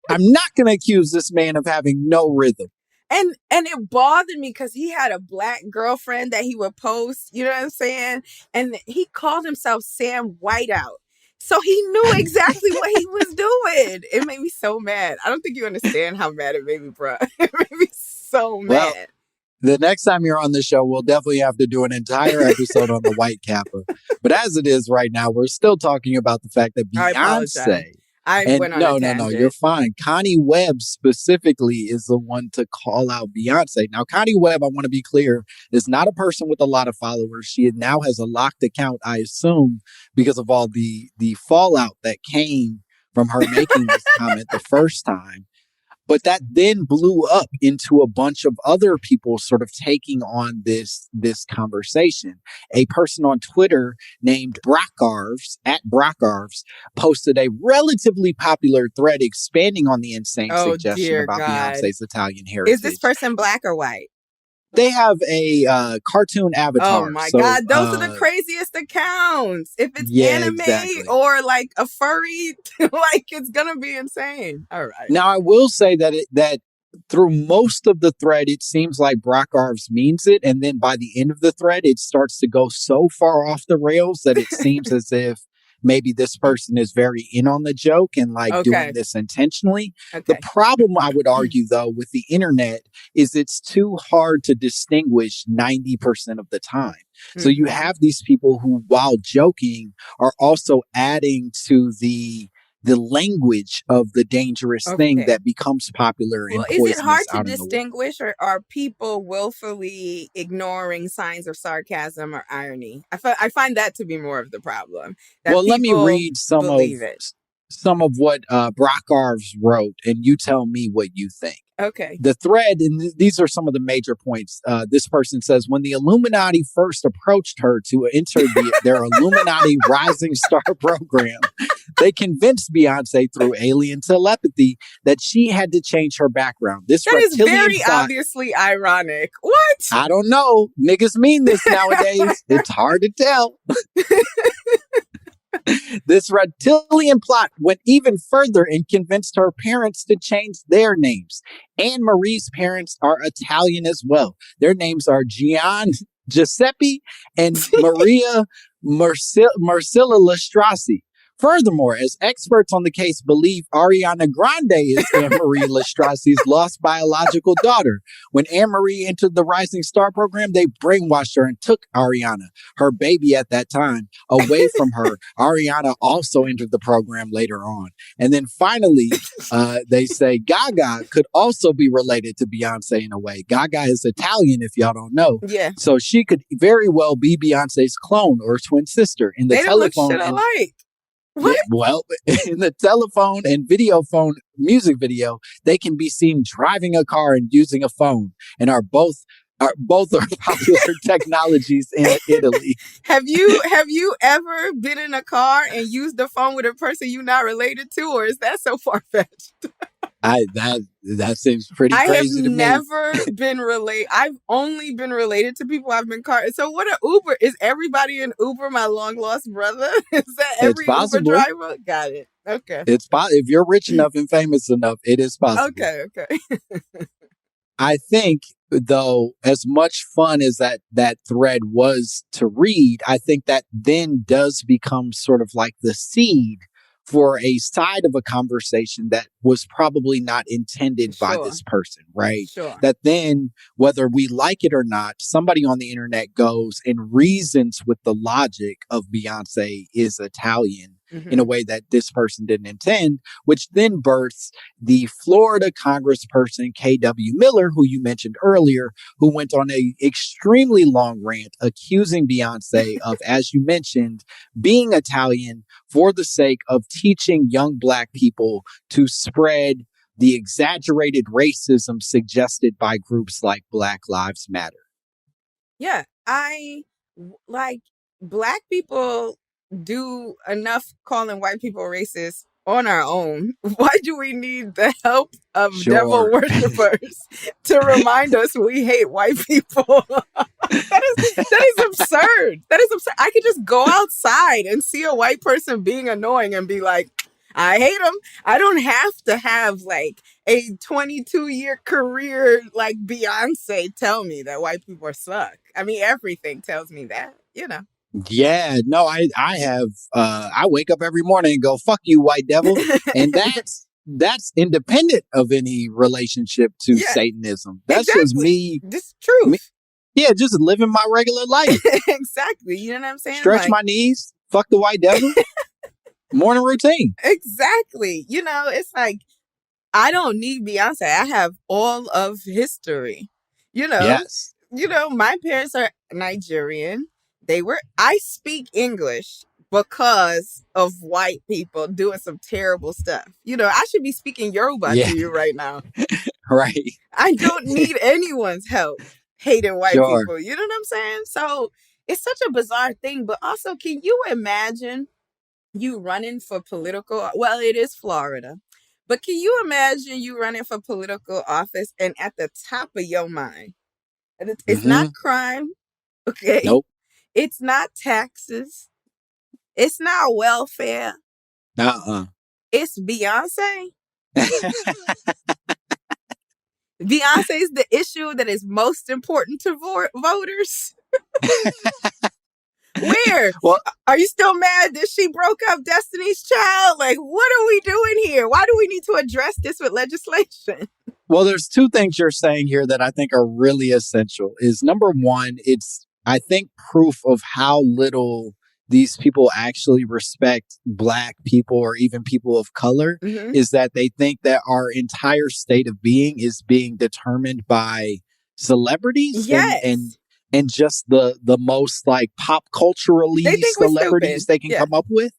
I'm not going to accuse this man of having no rhythm. And it bothered me because he had a black girlfriend that he would post, you know what I'm saying? And he called himself Sam Whiteout. So he knew exactly what he was doing. It made me so mad. I don't think you understand how mad it made me, bro. It made me so mad. Well, the next time you're on the show, we'll definitely have to do an entire episode on the white Kappa. But as it is right now, we're still talking about the fact that Beyonce... No, you're fine. Connie Webb specifically is the one to call out Beyonce. Now, Connie Webb, I want to be clear, is not a person with a lot of followers. She now has a locked account, I assume, because of all the fallout that came from her making this comment the first time. But that then blew up into a bunch of other people sort of taking on this conversation. A person on Twitter named Brockarves, @Brockarves, posted a relatively popular thread expanding on the insane suggestion about Beyonce's Italian heritage. Is this person black or white? They have a cartoon avatar. Oh my God, those are the craziest accounts. If it's anime or like a furry, like it's gonna be insane. All right. Now I will say that through most of the thread, it seems like Brockarves means it, and then by the end of the thread, it starts to go so far off the rails that it seems as if maybe this person is very in on the joke and doing this intentionally. Okay. The problem, I would argue, though, with the internet is it's too hard to distinguish 90% of the time. Mm-hmm. So you have these people who, while joking, are also adding to the language of the dangerous thing that becomes popular and poisonous. Is it hard to distinguish, or are people willfully ignoring signs of sarcasm or irony? I find that to be more of the problem. Let me read some of what Brockarves wrote, and you tell me what you think. Okay. The thread, and these are some of the major points. This person says, when the Illuminati first approached her to enter their Illuminati Rising Star program, They convinced Beyonce through alien telepathy that she had to change her background. This that is very plot, obviously ironic. What? I don't know. Niggas mean this nowadays. It's hard to tell. This reptilian plot went even further and convinced her parents to change their names. Anne Marie's parents are Italian as well. Their names are Giuseppe and Maria Marcella Lastrassi. Furthermore, as experts on the case believe Ariana Grande is Anne-Marie Lastrassi's lost biological daughter. When Anne-Marie entered the Rising Star program, they brainwashed her and took Ariana, her baby at that time, away from her. Ariana also entered the program later on. And then finally, they say Gaga could also be related to Beyonce in a way. Gaga is Italian, if y'all don't know. Yeah. So she could very well be Beyonce's clone or twin sister. In the they telephone look shit alike. What? Yeah, well, in the telephone and video phone music video, they can be seen driving a car and using a phone, and both are popular technologies in Italy. Have you ever been in a car and used the phone with a person you're not related to, or is that so far fetched? That seems pretty crazy to me. I have never been related. I've only been related to people I've been car. So what an Uber? Is everybody in Uber my long lost brother? Is that every Uber driver? Got it. Okay. It's if you're rich enough and famous enough, it is possible. Okay. I think, though, as much fun as that thread was to read, I think that then does become sort of like the seed for a side of a conversation that was probably not intended by this person, right? Sure. That then, whether we like it or not, somebody on the internet goes and reasons with the logic of Beyonce is Italian in a way that this person didn't intend, which then births the Florida Congressperson K.W. Miller, who you mentioned earlier, who went on a extremely long rant accusing Beyonce of, as you mentioned, being Italian for the sake of teaching young Black people to spread the exaggerated racism suggested by groups like Black Lives Matter. Yeah, Black people do enough calling white people racist on our own. Why do we need the help of devil worshippers to remind us we hate white people? That is absurd. That is absurd. I could just go outside and see a white person being annoying and be like, I hate them. I don't have to have like a 22-year career like Beyonce tell me that white people suck. I mean, everything tells me that, you know. Yeah, no, I have, I wake up every morning and go, fuck you, white devil. And that's independent of any relationship to Satanism. That's just me. Just truth. Just living my regular life. Exactly. You know what I'm saying? Stretch my knees, fuck the white devil. Morning routine. Exactly. You know, it's like, I don't need Beyonce. I have all of history. You know? Yes. You know, my parents are Nigerian. I speak English because of white people doing some terrible stuff. You know, I should be speaking Yoruba to you right now. Right. I don't need anyone's help hating white people. You know what I'm saying? So it's such a bizarre thing. But also, can you imagine you running for political? Well, it is Florida. But can you imagine you running for political office and at the top of your mind, it's not crime. Okay. Nope. It's not taxes. It's not welfare. It's Beyonce. Beyonce is the issue that is most important to voters. Where? Well, are you still mad that she broke up Destiny's Child? Like, what are we doing here? Why do we need to address this with legislation? Well, there's two things you're saying here that I think are really essential. Is number one, it's, I think, proof of how little these people actually respect Black people or even people of color is that they think that our entire state of being is being determined by celebrities and just the most like pop culturally celebrities they can come up with.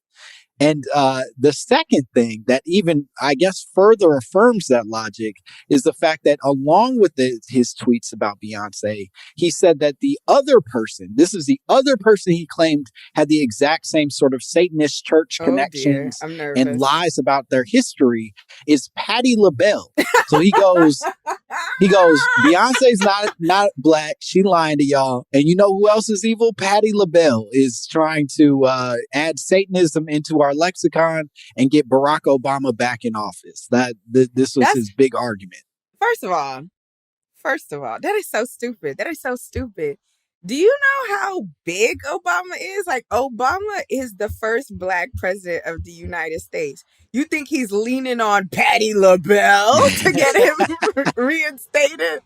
And the second thing that even, I guess, further affirms that logic is the fact that along with his tweets about Beyonce, he said that the other person, this is the other person he claimed had the exact same sort of Satanist church Oh dear, connections I'm and nervous. lies about their history, is Patti LaBelle. So he goes, Beyonce's not black. She lying to y'all. And you know who else is evil? Patti LaBelle is trying to add Satanism into our lexicon and get Barack Obama back in office. This was That's his big argument. first of all, that is so stupid. That is so stupid. Do you know how big Obama is? Like, Obama is the first black president of the United States. You think he's leaning on Patti LaBelle to get him reinstated?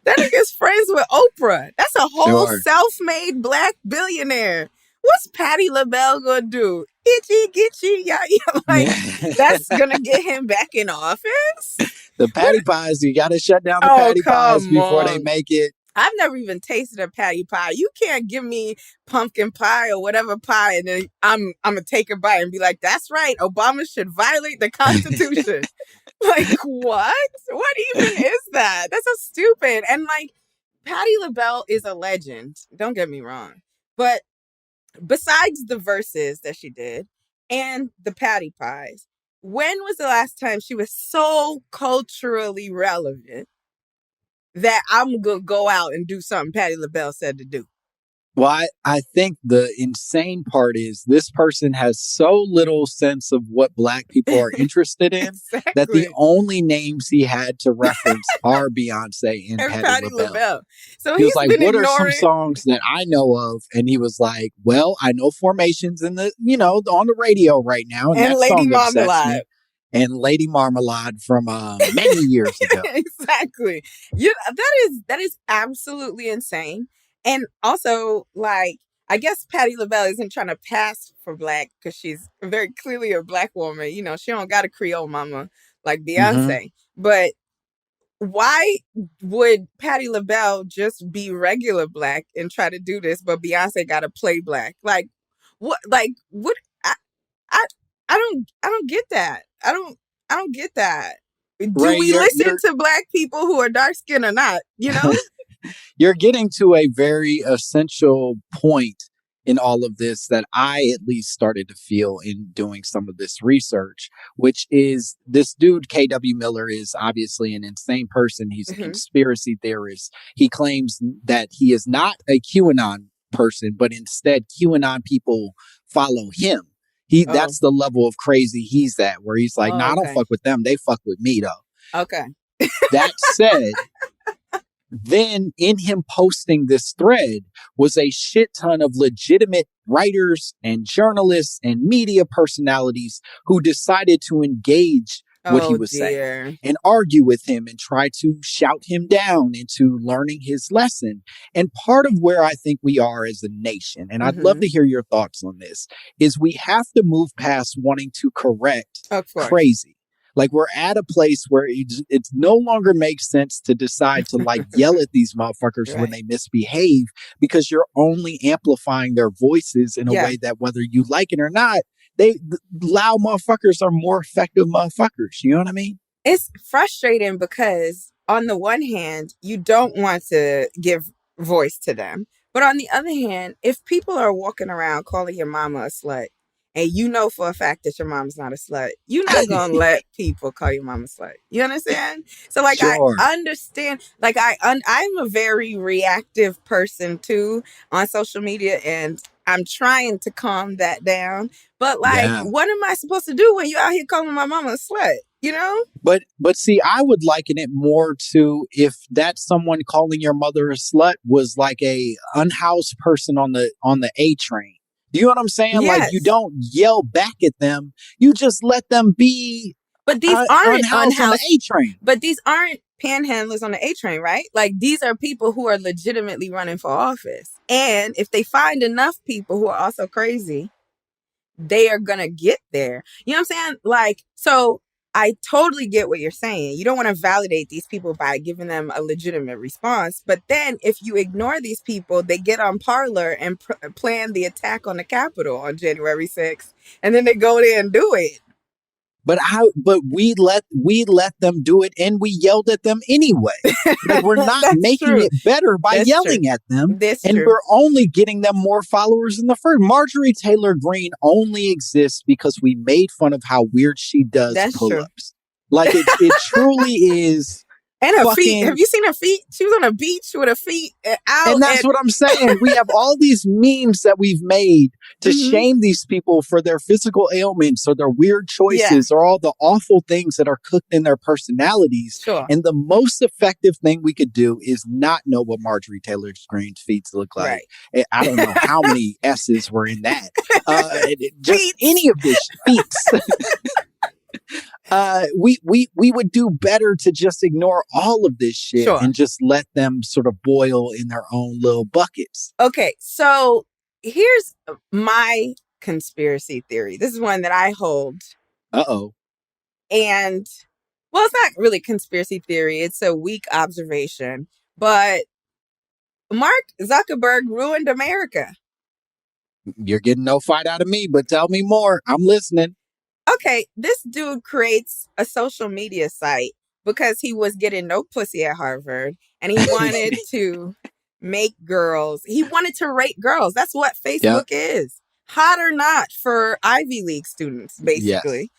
That nigga's friends with Oprah. That's a whole Sure. self-made black billionaire. What's Patti LaBelle gonna do? Itchy, gitchy, yeah. Like, that's gonna get him back in office? The patty pies, you got to shut down the Oh, patty pies come before they on. make it. I've never even tasted a patty pie. You can't give me pumpkin pie or whatever pie, and then I'm gonna take a bite and be like, "That's right, Obama should violate the Constitution." Like, what? What even is that? That's so stupid. And like, Patti LaBelle is a legend. Don't get me wrong, but besides the verses that she did and the patty pies, when was the last time she was so culturally relevant that I'm gonna go out and do something Patti LaBelle said to do? Well, I think the insane part is this person has so little sense of what black people are interested in Exactly. that the only names he had to reference are Beyonce and Patti LaBelle. So He was he's like, been what are some ignoring. songs that I know of? And he was like, well, I know Formations in the, on the radio right now. And that Lady song upsets me. Marmalade. And Lady Marmalade from many years ago. Exactly. That is absolutely insane. And also, like, I guess Patti LaBelle isn't trying to pass for black because she's very clearly a black woman. You know, she don't got a Creole mama like Beyonce. But why would Patti LaBelle just be regular black and try to do this, but Beyonce got to play black? Like, what? Like, what? I, I don't get that. I don't get that. Do Rae, we listen to black people who are dark skinned or not? You know? You're getting to a very essential point in all of this that I at least started to feel in doing some of this research, which is this dude, KW Miller, is obviously an insane person. He's a conspiracy theorist. He claims that he is not a QAnon person, but instead QAnon people follow him. That's the level of crazy he's at, where he's like, I don't fuck with them. They fuck with me though. Okay. That said, then in him posting this thread was a shit ton of legitimate writers and journalists and media personalities who decided to engage what he was saying and argue with him and try to shout him down into learning his lesson. And part of where I think we are as a nation, and I'd love to hear your thoughts on this, is we have to move past wanting to correct crazy. Like, we're at a place where it no longer makes sense to decide to like yell at these motherfuckers when they misbehave, because you're only amplifying their voices in a way that, whether you like it or not, loud motherfuckers are more effective motherfuckers. You know what I mean? It's frustrating because on the one hand, you don't want to give voice to them. But on the other hand, if people are walking around calling your mama a slut, and you know for a fact that your mom's not a slut, you're not going to let people call your mom a slut. You understand? So, like, sure. I understand. Like, I'm a very reactive person, too, on social media, and I'm trying to calm that down. But, like, what am I supposed to do when you out here calling my mama a slut? You know? But see, I would liken it more to if that someone calling your mother a slut was like a unhoused person on the A train. You know what I'm saying? Yes. Like, you don't yell back at them. You just let them be. But these aren't unhoused on the A train. But these aren't panhandlers on the A train, right? Like, these are people who are legitimately running for office. And if they find enough people who are also crazy, they are going to get there. You know what I'm saying? Like, so I totally get what you're saying. You don't want to validate these people by giving them a legitimate response. But then if you ignore these people, they get on Parler and plan the attack on the Capitol on January 6th. And then they go there and do it. But we let them do it, and we yelled at them anyway. Like, we're not making it better by yelling at them, and we're only getting them more followers in the first. Marjorie Taylor Greene only exists because we made fun of how weird she does pull-ups. Like, it truly is. And her feet. Have you seen her feet? She was on a beach with her feet out. And that's what I'm saying. We have all these memes that we've made to shame these people for their physical ailments or their weird choices or all the awful things that are cooked in their personalities. Sure. And the most effective thing we could do is not know what Marjorie Taylor Greene's feet look like. Right. I don't know how many S's were in that. Just any of this feet. We would do better to just ignore all of this shit and just let them sort of boil in their own little buckets. Okay, so here's my conspiracy theory. This is one that I hold. And, well, it's not really conspiracy theory. It's a weak observation. But Mark Zuckerberg ruined America. You're getting no fight out of me, but tell me more. I'm listening. Okay, this dude creates a social media site because he was getting no pussy at Harvard and he wanted to make girls. He wanted to rate girls. That's what Facebook is. Hot or not for Ivy League students, basically.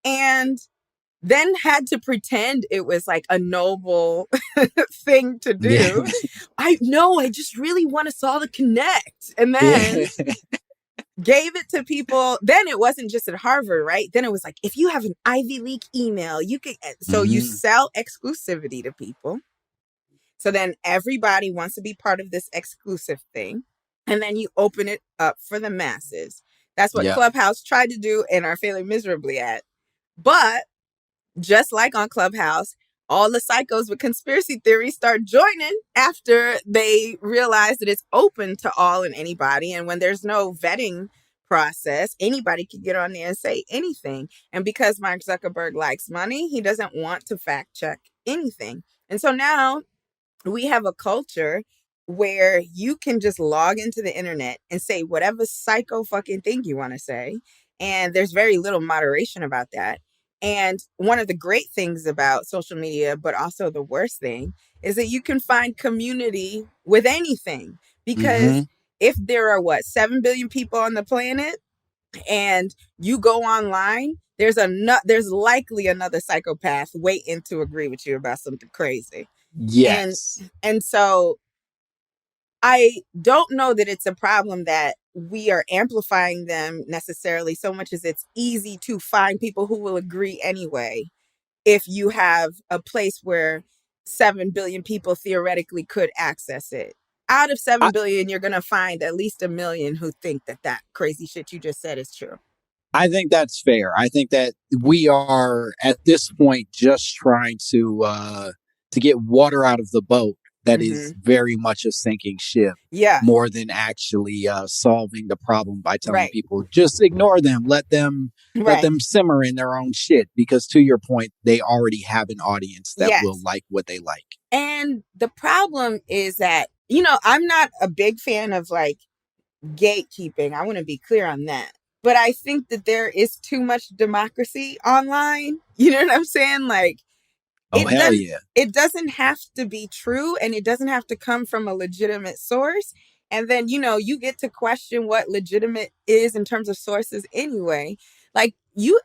Yes. And then had to pretend it was like a noble thing to do. Yeah. I just really want us all to connect. And then... gave it to people. Then it wasn't just at Harvard, right? Then it was like, if you have an Ivy League email, you can. So you sell exclusivity to people. So then everybody wants to be part of this exclusive thing. And then you open it up for the masses. That's what Clubhouse tried to do and are failing miserably at. But just like on Clubhouse, all the psychos with conspiracy theories start joining after they realize that it's open to all and anybody. And when there's no vetting process, anybody can get on there and say anything. And because Mark Zuckerberg likes money, he doesn't want to fact check anything. And so now we have a culture where you can just log into the internet and say whatever psycho fucking thing you want to say. And there's very little moderation about that. And one of the great things about social media, but also the worst thing, is that you can find community with anything. Because if there are, 7 billion people on the planet, and you go online, there's likely another psychopath waiting to agree with you about something crazy. Yes. And so I don't know that it's a problem that we are amplifying them necessarily so much as it's easy to find people who will agree anyway. If you have a place where 7 billion people theoretically could access it. Out of 7 billion, you're going to find at least 1 million who think that crazy shit you just said is true. I think that's fair. I think that we are at this point just trying to get water out of the boat. That is very much a sinking ship. Yeah. More than actually solving the problem by telling people, just ignore them. Let them simmer in their own shit. Because to your point, they already have an audience that will like what they like. And the problem is that, I'm not a big fan of like gatekeeping. I want to be clear on that. But I think that there is too much democracy online. You know what I'm saying? Like, it doesn't have to be true, and it doesn't have to come from a legitimate source. And then, you get to question what legitimate is in terms of sources anyway. Like,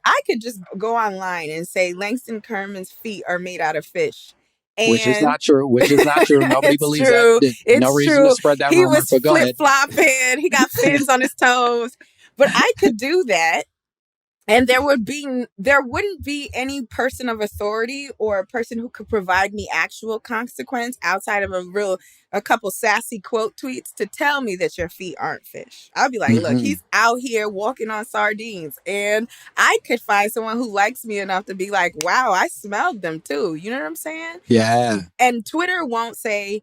I could just go online and say Langston Kerman's feet are made out of fish. Which is not true. Nobody believes true. that. It's no reason true. to spread that he rumor. was flip-flopping. He got fins on his toes. But I could do that. And there wouldn't be any person of authority or a person who could provide me actual consequence outside of a couple sassy quote tweets to tell me that your feet aren't fish. I'll be like, look, he's out here walking on sardines. And I could find someone who likes me enough to be like, wow, I smelled them too. You know what I'm saying? Yeah. And Twitter won't say,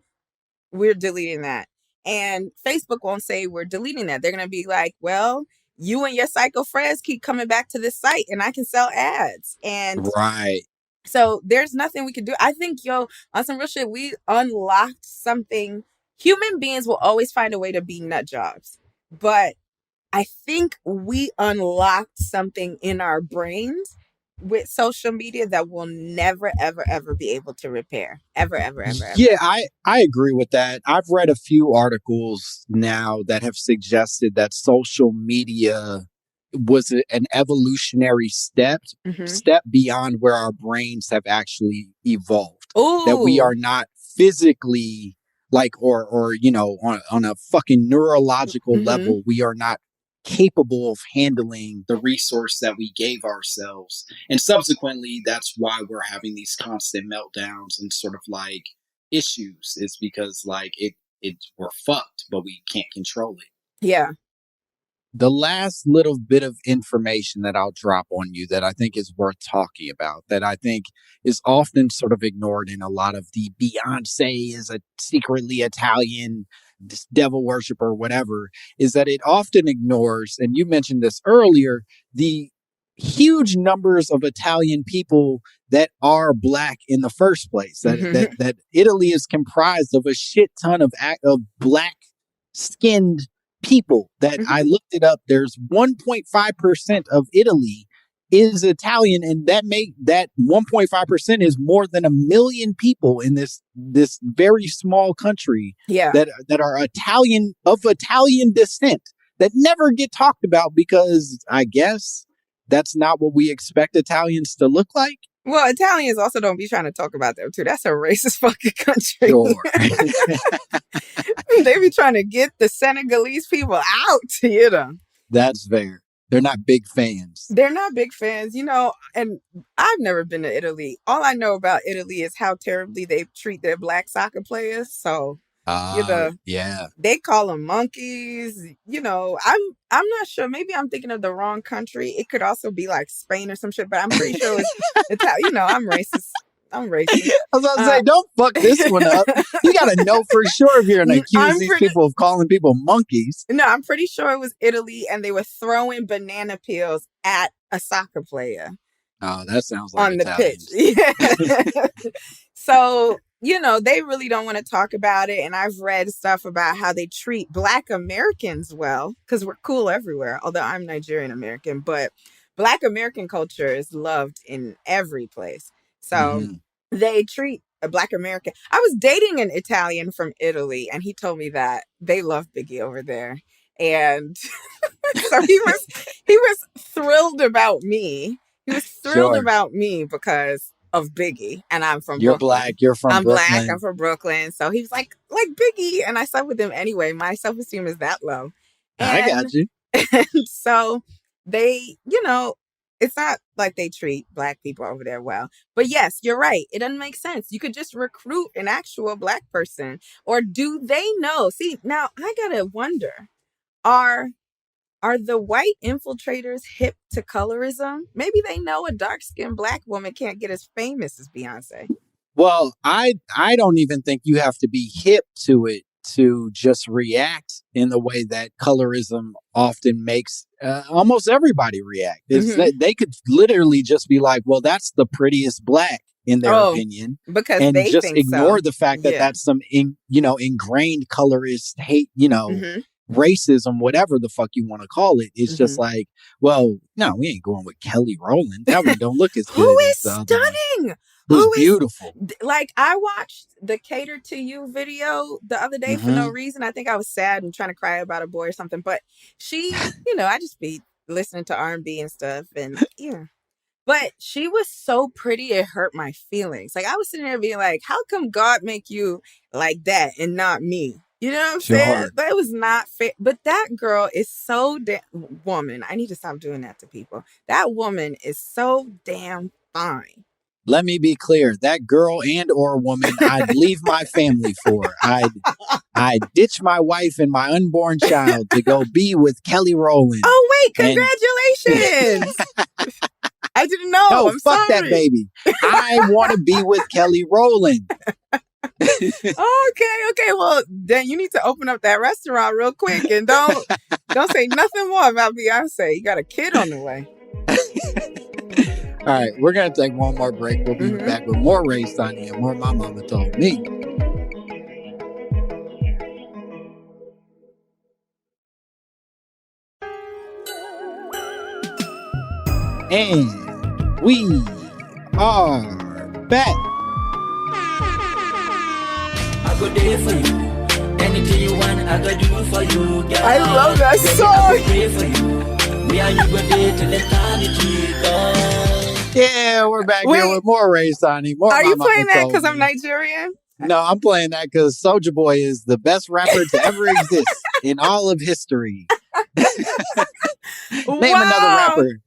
we're deleting that. And Facebook won't say we're deleting that. They're going to be like, well, you and your psycho friends keep coming back to this site and I can sell ads. And right. so there's nothing we can do. I think, on some real shit, we unlocked something. Human beings will always find a way to be nut jobs. But I think we unlocked something in our brains with social media that we'll never, ever, ever be able to repair. Ever, ever, ever, ever. Yeah, I agree with that. I've read a few articles now that have suggested that social media was an evolutionary step beyond where our brains have actually evolved. Ooh. That we are not physically or on a fucking neurological level, we are not capable of handling the resource that we gave ourselves. And subsequently, that's why we're having these constant meltdowns and sort of issues. It's because we're fucked, but we can't control it. Yeah. The last little bit of information that I'll drop on you that I think is worth talking about, that I think is often sort of ignored in a lot of the Beyoncé is a secretly Italian, this devil worshiper, whatever, is that it often ignores, and you mentioned this earlier, the huge numbers of Italian people that are Black in the first place. That Italy is comprised of a shit ton of Black skinned people. That I looked it up. There's 1.5% of Italy is Italian, and that 1.5% is more than 1 million people in this very small country that are of Italian descent that never get talked about because I guess that's not what we expect Italians to look like. Well, Italians also don't be trying to talk about them too. That's a racist fucking country. Sure. They be trying to get the Senegalese people out, That's fair. They're not big fans. They're not big fans, and I've never been to Italy. All I know about Italy is how terribly they treat their Black soccer players. So, yeah, they call them monkeys. I'm not sure. Maybe I'm thinking of the wrong country. It could also be like Spain or some shit, but I'm pretty sure it's Italian. I'm racist. I'm racist. I was about to say, don't fuck this one up. You got to know for sure if you're going to accuse these people of calling people monkeys. No, I'm pretty sure it was Italy, and they were throwing banana peels at a soccer player. Oh, that sounds like on Italians. The pitch. Yeah. So, they really don't want to talk about it. And I've read stuff about how they treat Black Americans well, because we're cool everywhere. Although I'm Nigerian American, but Black American culture is loved in every place. So they treat a Black American. I was dating an Italian from Italy, and he told me that they love Biggie over there. And so he was thrilled about me. He was thrilled about me because of Biggie, and I'm from You're Brooklyn. Black. You're from Brooklyn. I'm Black. I'm from Brooklyn. So he was like Biggie, and I slept with him anyway. My self-esteem is that low. I got you. And so they, it's not like they treat Black people over there well. But yes, you're right. It doesn't make sense. You could just recruit an actual Black person. Or do they know? See, now I gotta wonder, are the white infiltrators hip to colorism? Maybe they know a dark-skinned Black woman can't get as famous as Beyoncé. Well, I don't even think you have to be hip to it to just react in the way that colorism often makes almost everybody react. They could literally just be like, well, that's the prettiest Black in their opinion. Because and they just think ignore so. the fact that that's some ingrained colorist hate, racism, whatever the fuck you want to call it. It's just like, well, no, we ain't going with Kelly Rowland. That one don't look as good. Who is stunning? Who's beautiful. I watched the Cater to You video the other day for no reason. I think I was sad and trying to cry about a boy or something. But she, I just be listening to R&B and stuff, and But she was so pretty, it hurt my feelings. Like, I was sitting there being like, how come God make you like that and not me? You know what I'm saying? But it was not fair. But that girl is so woman. I need to stop doing that to people. That woman is so damn fine. Let me be clear. That girl and or woman, I'd leave my family for. I'd ditch my wife and my unborn child to go be with Kelly Rowland. Oh, wait. Congratulations. I didn't know. No, I'm fuck sorry. that baby. I want to be with Kelly Rowland. Okay. Well, then you need to open up that restaurant real quick and don't say nothing more about Beyonce. You got a kid on the way. All right, we're going to take one more break. We'll be back with more Rae Sanni and more My Mama Told Me. And we are back. I go there for you. Anything you want, I go do for you. Girl. I love that song. I go pray for you. Me and you go there till eternity, girl. Yeah, we're back here with more Rae Sanni. Are you playing that because I'm Nigerian? No, I'm playing that because Soulja Boy is the best rapper to ever exist in all of history. Name another rapper.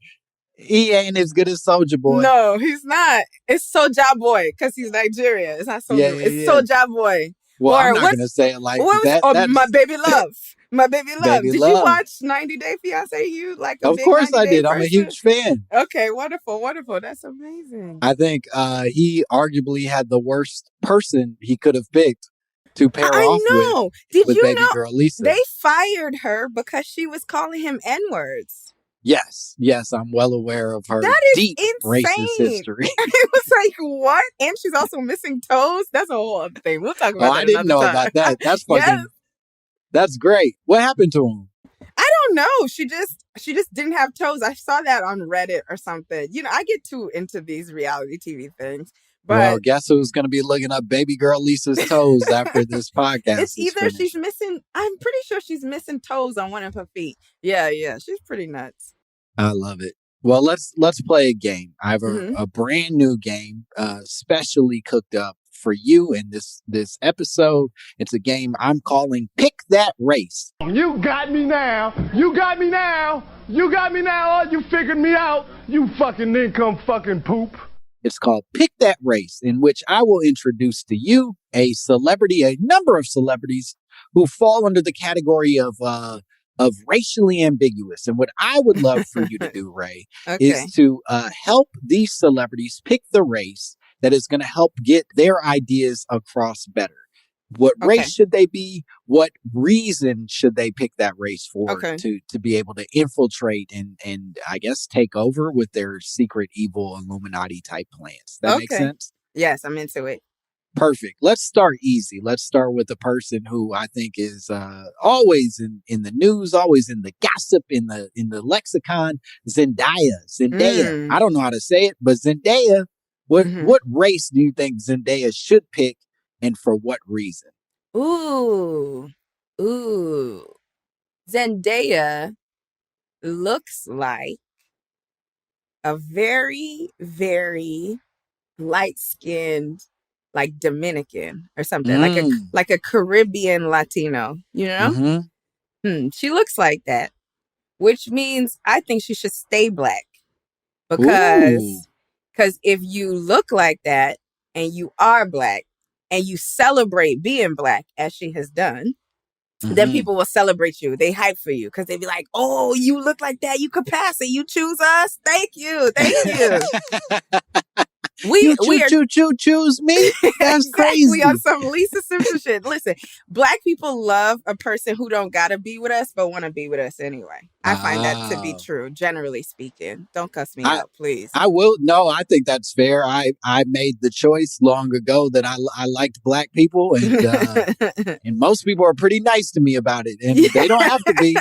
He ain't as good as Soulja Boy. No, he's not. It's Soulja Boy because he's Nigerian. It's not Soulja. It's Soulja Boy. Well, I'm not going to say it like that. My Baby Love. My Baby Love. Did you watch 90 Day Fiancé? You like a Of big course I did. person? I'm a huge fan. Okay, wonderful. That's amazing. I think he arguably had the worst person he could have picked to pair off with baby girl Lisa. They fired her because she was calling him N-words. Yes, I'm well aware of her deep racist history. It was like, what? And she's also missing toes? That's a whole other thing. We'll talk about that I didn't know about that. That's fucking... That's great. What happened to him? I don't know. She just didn't have toes. I saw that on Reddit or something. You know, I get too into these reality TV things. But well, guess who's going to be looking up baby girl Lisa's toes after this podcast? It's either she's missing... I'm pretty sure she's missing toes on one of her feet. Yeah. She's pretty nuts. I love it. Well, let's play a game. I have a brand new game, specially cooked up for you in this episode. It's a game I'm calling Pick That Race. You got me now. You got me now. Oh, you figured me out. You fucking income fucking poop. It's called Pick That Race, in which I will introduce to you a number of celebrities who fall under the category of racially ambiguous. And what I would love for you to do, Rae, is to help these celebrities pick the race that is going to help get their ideas across better. What race should they be? What reason should they pick that race for to be able to infiltrate and I guess take over with their secret evil Illuminati type plans? That makes sense? Yes, I'm into it. Perfect. Let's start easy. Let's start with a person who I think is always in the news, always in the gossip, in the lexicon. Zendaya. I don't know how to say it, but Zendaya. What race do you think Zendaya should pick, and for what reason? Ooh. Zendaya looks like a very, very light-skinned, like Dominican or something, like a Caribbean Latino, you know? She looks like that, which means I think she should stay black because if you look like that and you are black and you celebrate being black as she has done, then people will celebrate you. They hype for you because they be like, oh, you look like that. You could pass it. You choose us. Thank you. Choose me. That's crazy. We on some Lisa Simpson shit. Listen, black people love a person who don't gotta be with us, but want to be with us anyway. I find that to be true, generally speaking. Don't cuss me out, please. I will. No, I think that's fair. I made the choice long ago that I liked black people, and and most people are pretty nice to me about it, and they don't have to be.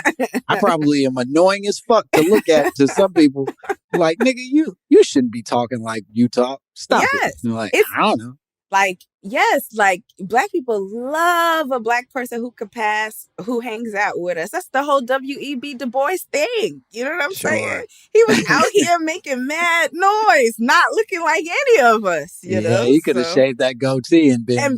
I probably am annoying as fuck to look at to some people. Like, nigga, you shouldn't be talking like you talk. Stop it. Like, I don't know. Like, yes, like black people love a black person who could pass, who hangs out with us. That's the whole W.E.B. Du Bois thing. You know what I'm saying? He was out here making mad noise, not looking like any of us. You know, he could have shaved that goatee and been,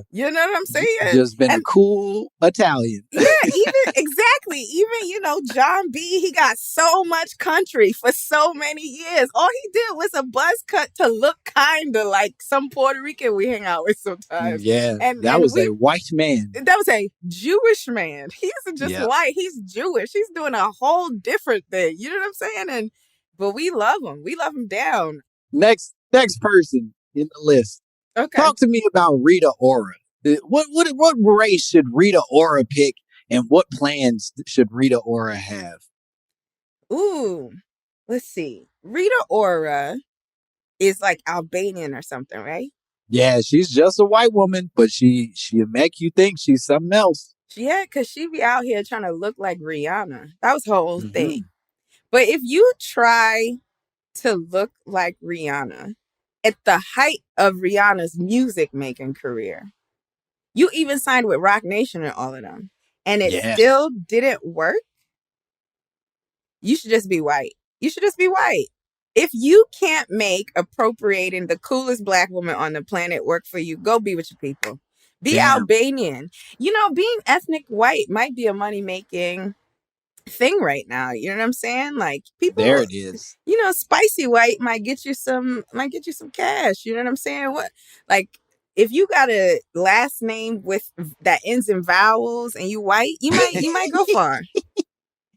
you know what I'm saying? Just been a cool Italian. Yeah, even, you know, John B., he got so much country for so many years. All he did was a buzz cut to look kind of like some Puerto Rican we hang out with sometimes. Yeah, that was a white man. That was a Jewish man. He isn't just white. He's Jewish. He's doing a whole different thing. You know what I'm saying? But we love him. We love him down. Next person in the list. Okay. Talk to me about Rita Ora. What race should Rita Ora pick, and what plans should Rita Ora have? Ooh, let's see. Rita Ora is like Albanian or something, right? Yeah, she's just a white woman, but she'll make you think she's something else. Yeah, because she be out here trying to look like Rihanna. That was her whole Mm-hmm. thing. But if you try to look like Rihanna at the height of Rihanna's music making career, you even signed with Roc Nation and all of them, and it still didn't work, you should just be white. You should just be white. If you can't make appropriating the coolest black woman on the planet work for you, go be with your people. Be Albanian. You know, being ethnic white might be a money-making thing right now. You know what I'm saying? Like, people, there it is. You know, spicy white might get you some cash. You know what I'm saying? What, like, if you got a last name with that ends in vowels and you white, you might go far.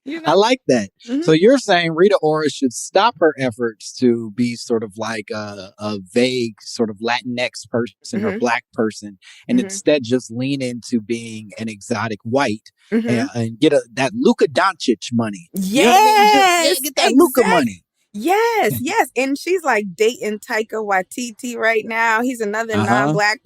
You know? I like that. Mm-hmm. So you're saying Rita Ora should stop her efforts to be sort of like a vague sort of Latinx person or black person, and instead just lean into being an exotic white and get that Luka Doncic money. Yes, you know what I mean? Get that Luka money. Yes, yes. And she's like dating Taika Waititi right now. He's another non-black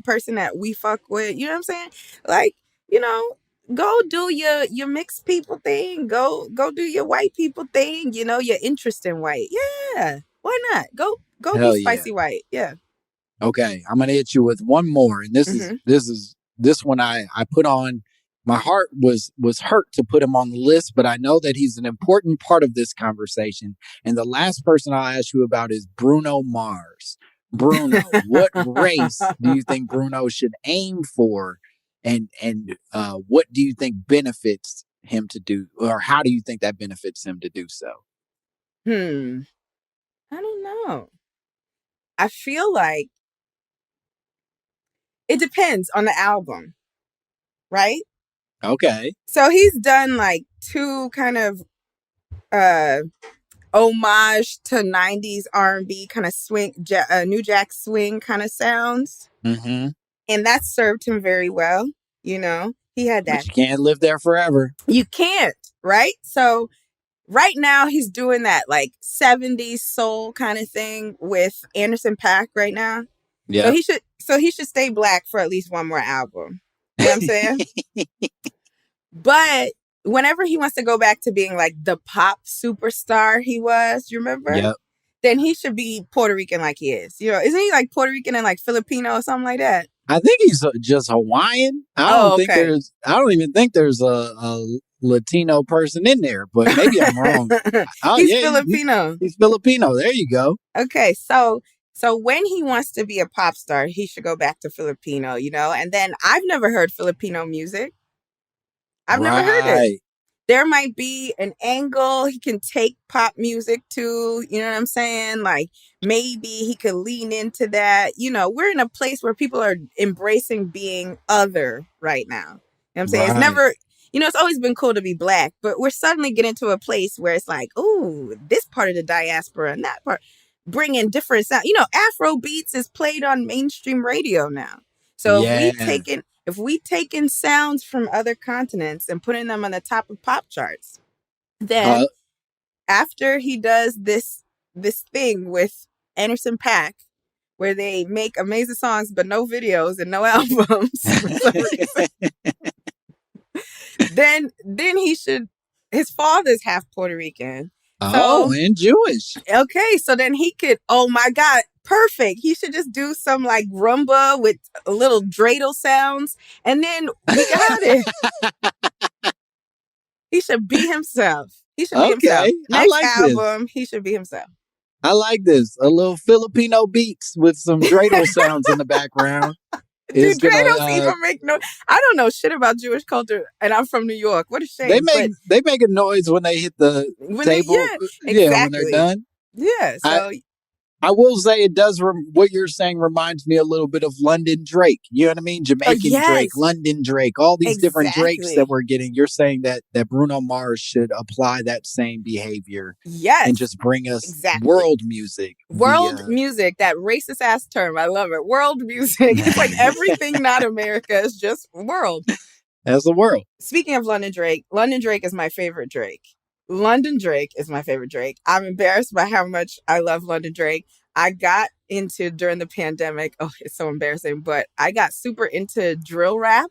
person that we fuck with. You know what I'm saying? Like, you know, go do your mixed people thing. Go do your white people thing. You know, your interest in white. Yeah. Why not? Go Hell be spicy white. Yeah. Okay. I'm gonna hit you with one more. And this one I put on. My heart was hurt to put him on the list, but I know that he's an important part of this conversation. And the last person I'll ask you about is Bruno Mars. Bruno, what race do you think Bruno should aim for? And what do you think benefits him to do, or how do you think that benefits him to do so? I don't know. I feel like it depends on the album, right? Okay. So he's done like two kind of homage to 90s R&B kind of swing, New Jack Swing kind of sounds. Mm-hmm. And that served him very well. You know, he had that. But you can't live there forever. You can't, right? So right now he's doing that like 70s soul kind of thing with Anderson .Paak right now. Yeah. So he should stay black for at least one more album. You know what I'm saying? But whenever he wants to go back to being like the pop superstar he was, you remember? Yep. Then he should be Puerto Rican like he is. You know, isn't he like Puerto Rican and like Filipino or something like that? I think he's just Hawaiian. I don't even think there's a Latino person in there, but maybe I'm wrong. He's Filipino. He's Filipino. There you go. Okay, so when he wants to be a pop star, he should go back to Filipino, you know? And then I've never heard Filipino music. I've never heard it. There might be an angle he can take pop music to, you know what I'm saying? Like maybe he could lean into that. You know, we're in a place where people are embracing being other right now. You know what I'm saying? It's never, you know, it's always been cool to be black, but we're suddenly getting to a place where it's like, ooh, this part of the diaspora and that part, bringing different sound. You know, Afro beats is played on mainstream radio now. So if we taken sounds from other continents and putting them on the top of pop charts, then after he does this thing with Anderson .Paak, where they make amazing songs but no videos and no albums for some reason, then he should. His father's half Puerto Rican. And Jewish. Okay, so then he could. Oh my God. Perfect. He should just do some like rumba with a little dreidel sounds, and then we got it. He should be himself. He should be himself. Next album, he should be himself. I like this. A little Filipino beats with some dreidel sounds in the background. Dude, dreidels even make no. I don't know shit about Jewish culture, and I'm from New York. What a shame. They make a noise when they hit the table. Exactly. When they're done. Yeah. So. I will say it does. What you're saying reminds me a little bit of London Drake. You know what I mean? Jamaican Drake, Yes, London Drake, all these different Drakes that exactly. we're getting. You're saying that Bruno Mars should apply that same behavior and Yes, just bring us exactly. world music World via. music, that racist ass term. I love it. World music. It's like everything not America is just world. As the world. Speaking of London Drake is my favorite Drake. London Drake is my favorite Drake. I'm embarrassed by how much I love London Drake. I got into during the pandemic. Oh, it's so embarrassing, but I got super into drill rap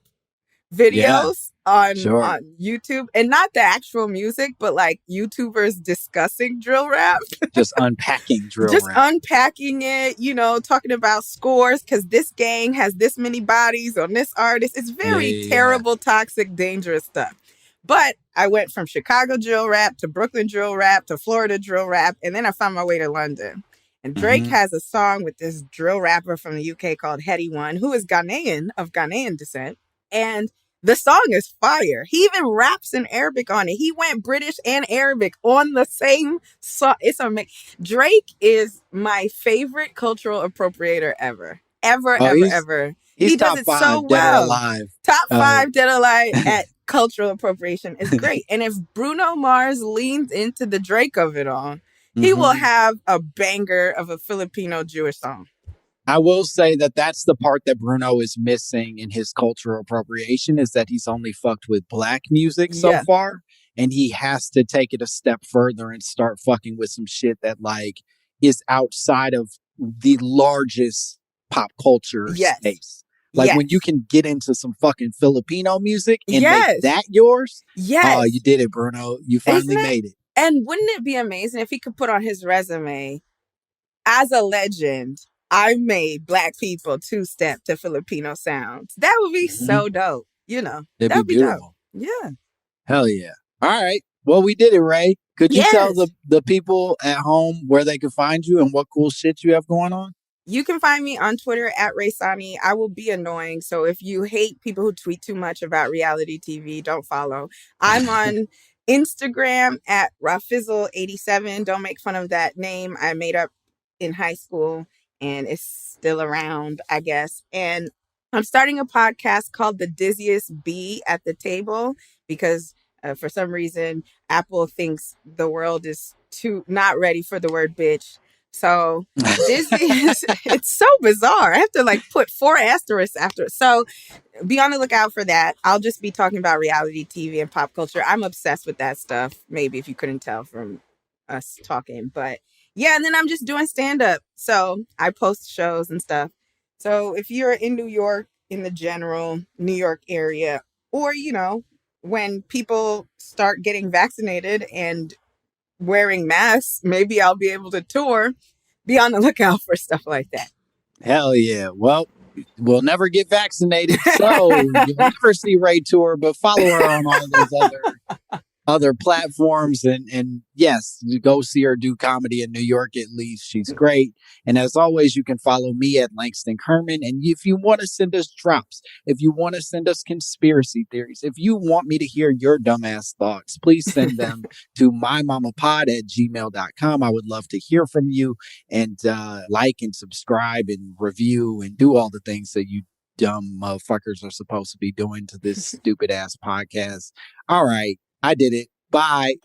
Yeah, videos sure. on YouTube, and not the actual music, but like YouTubers discussing drill rap. Just unpacking drill Just rap. unpacking it, talking about scores because this gang has this many bodies on this artist. It's Yeah, very yeah, yeah. terrible, toxic, dangerous stuff. But I went from Chicago drill rap to Brooklyn drill rap to Florida drill rap, and then I found my way to London. And Drake has a song with this drill rapper from the UK called Heady One, who is Ghanaian, of Ghanaian descent. And the song is fire. He even raps in Arabic on it. He went British and Arabic on the same song. It's amazing. Drake is my favorite cultural appropriator ever. Ever, Oh, ever, ever. he's He does top it so 5 dead or well. alive. Top 5 dead or alive at cultural appropriation is great. And if Bruno Mars leans into the Drake of it all, he will have a banger of a Filipino Jewish song. I will say that that's the part that Bruno is missing in his cultural appropriation, is that he's only fucked with black music so far. And he has to take it a step further and start fucking with some shit that like is outside of the largest pop culture space. Like when you can get into some fucking Filipino music and make that yours. Oh, you did it, Bruno. You finally made it. And wouldn't it be amazing if he could put on his resume, as a legend, I made black people two-step to Filipino sounds. That would be so dope. It'd that'd be beautiful. Dope. Yeah. Hell yeah. All right. Well, we did it, Rae. Could you tell the people at home where they can find you and what cool shit you have going on? You can find me on Twitter at Rae Sanni. I will be annoying. So if you hate people who tweet too much about reality TV, don't follow. I'm on Instagram at Rafizzle87. Don't make fun of that name I made up in high school and it's still around, I guess. And I'm starting a podcast called The Dizziest Bee at the Table because for some reason, Apple thinks the world is not ready for the word bitch. So it's so bizarre. I have to like put 4 asterisks after it. So be on the lookout for that. I'll just be talking about reality TV and pop culture. I'm obsessed with that stuff. Maybe if you couldn't tell from us talking, but yeah. And then I'm just doing stand up. So I post shows and stuff. So if you're in New York, in the general New York area, or, when people start getting vaccinated and wearing masks, maybe I'll be able to tour. Be on the lookout for stuff like that. Hell yeah. Well, we'll never get vaccinated, so you'll never see Rae tour, but follow her on all those other platforms. And yes, go see her do comedy in New York at least. She's great. And as always, you can follow me at Langston Kerman. And if you want to send us drops, if you want to send us conspiracy theories, if you want me to hear your dumbass thoughts, please send them to mymommapod at gmail.com. I would love to hear from you, and like and subscribe and review and do all the things that you dumb motherfuckers are supposed to be doing to this stupid ass podcast. All right. I did it. Bye.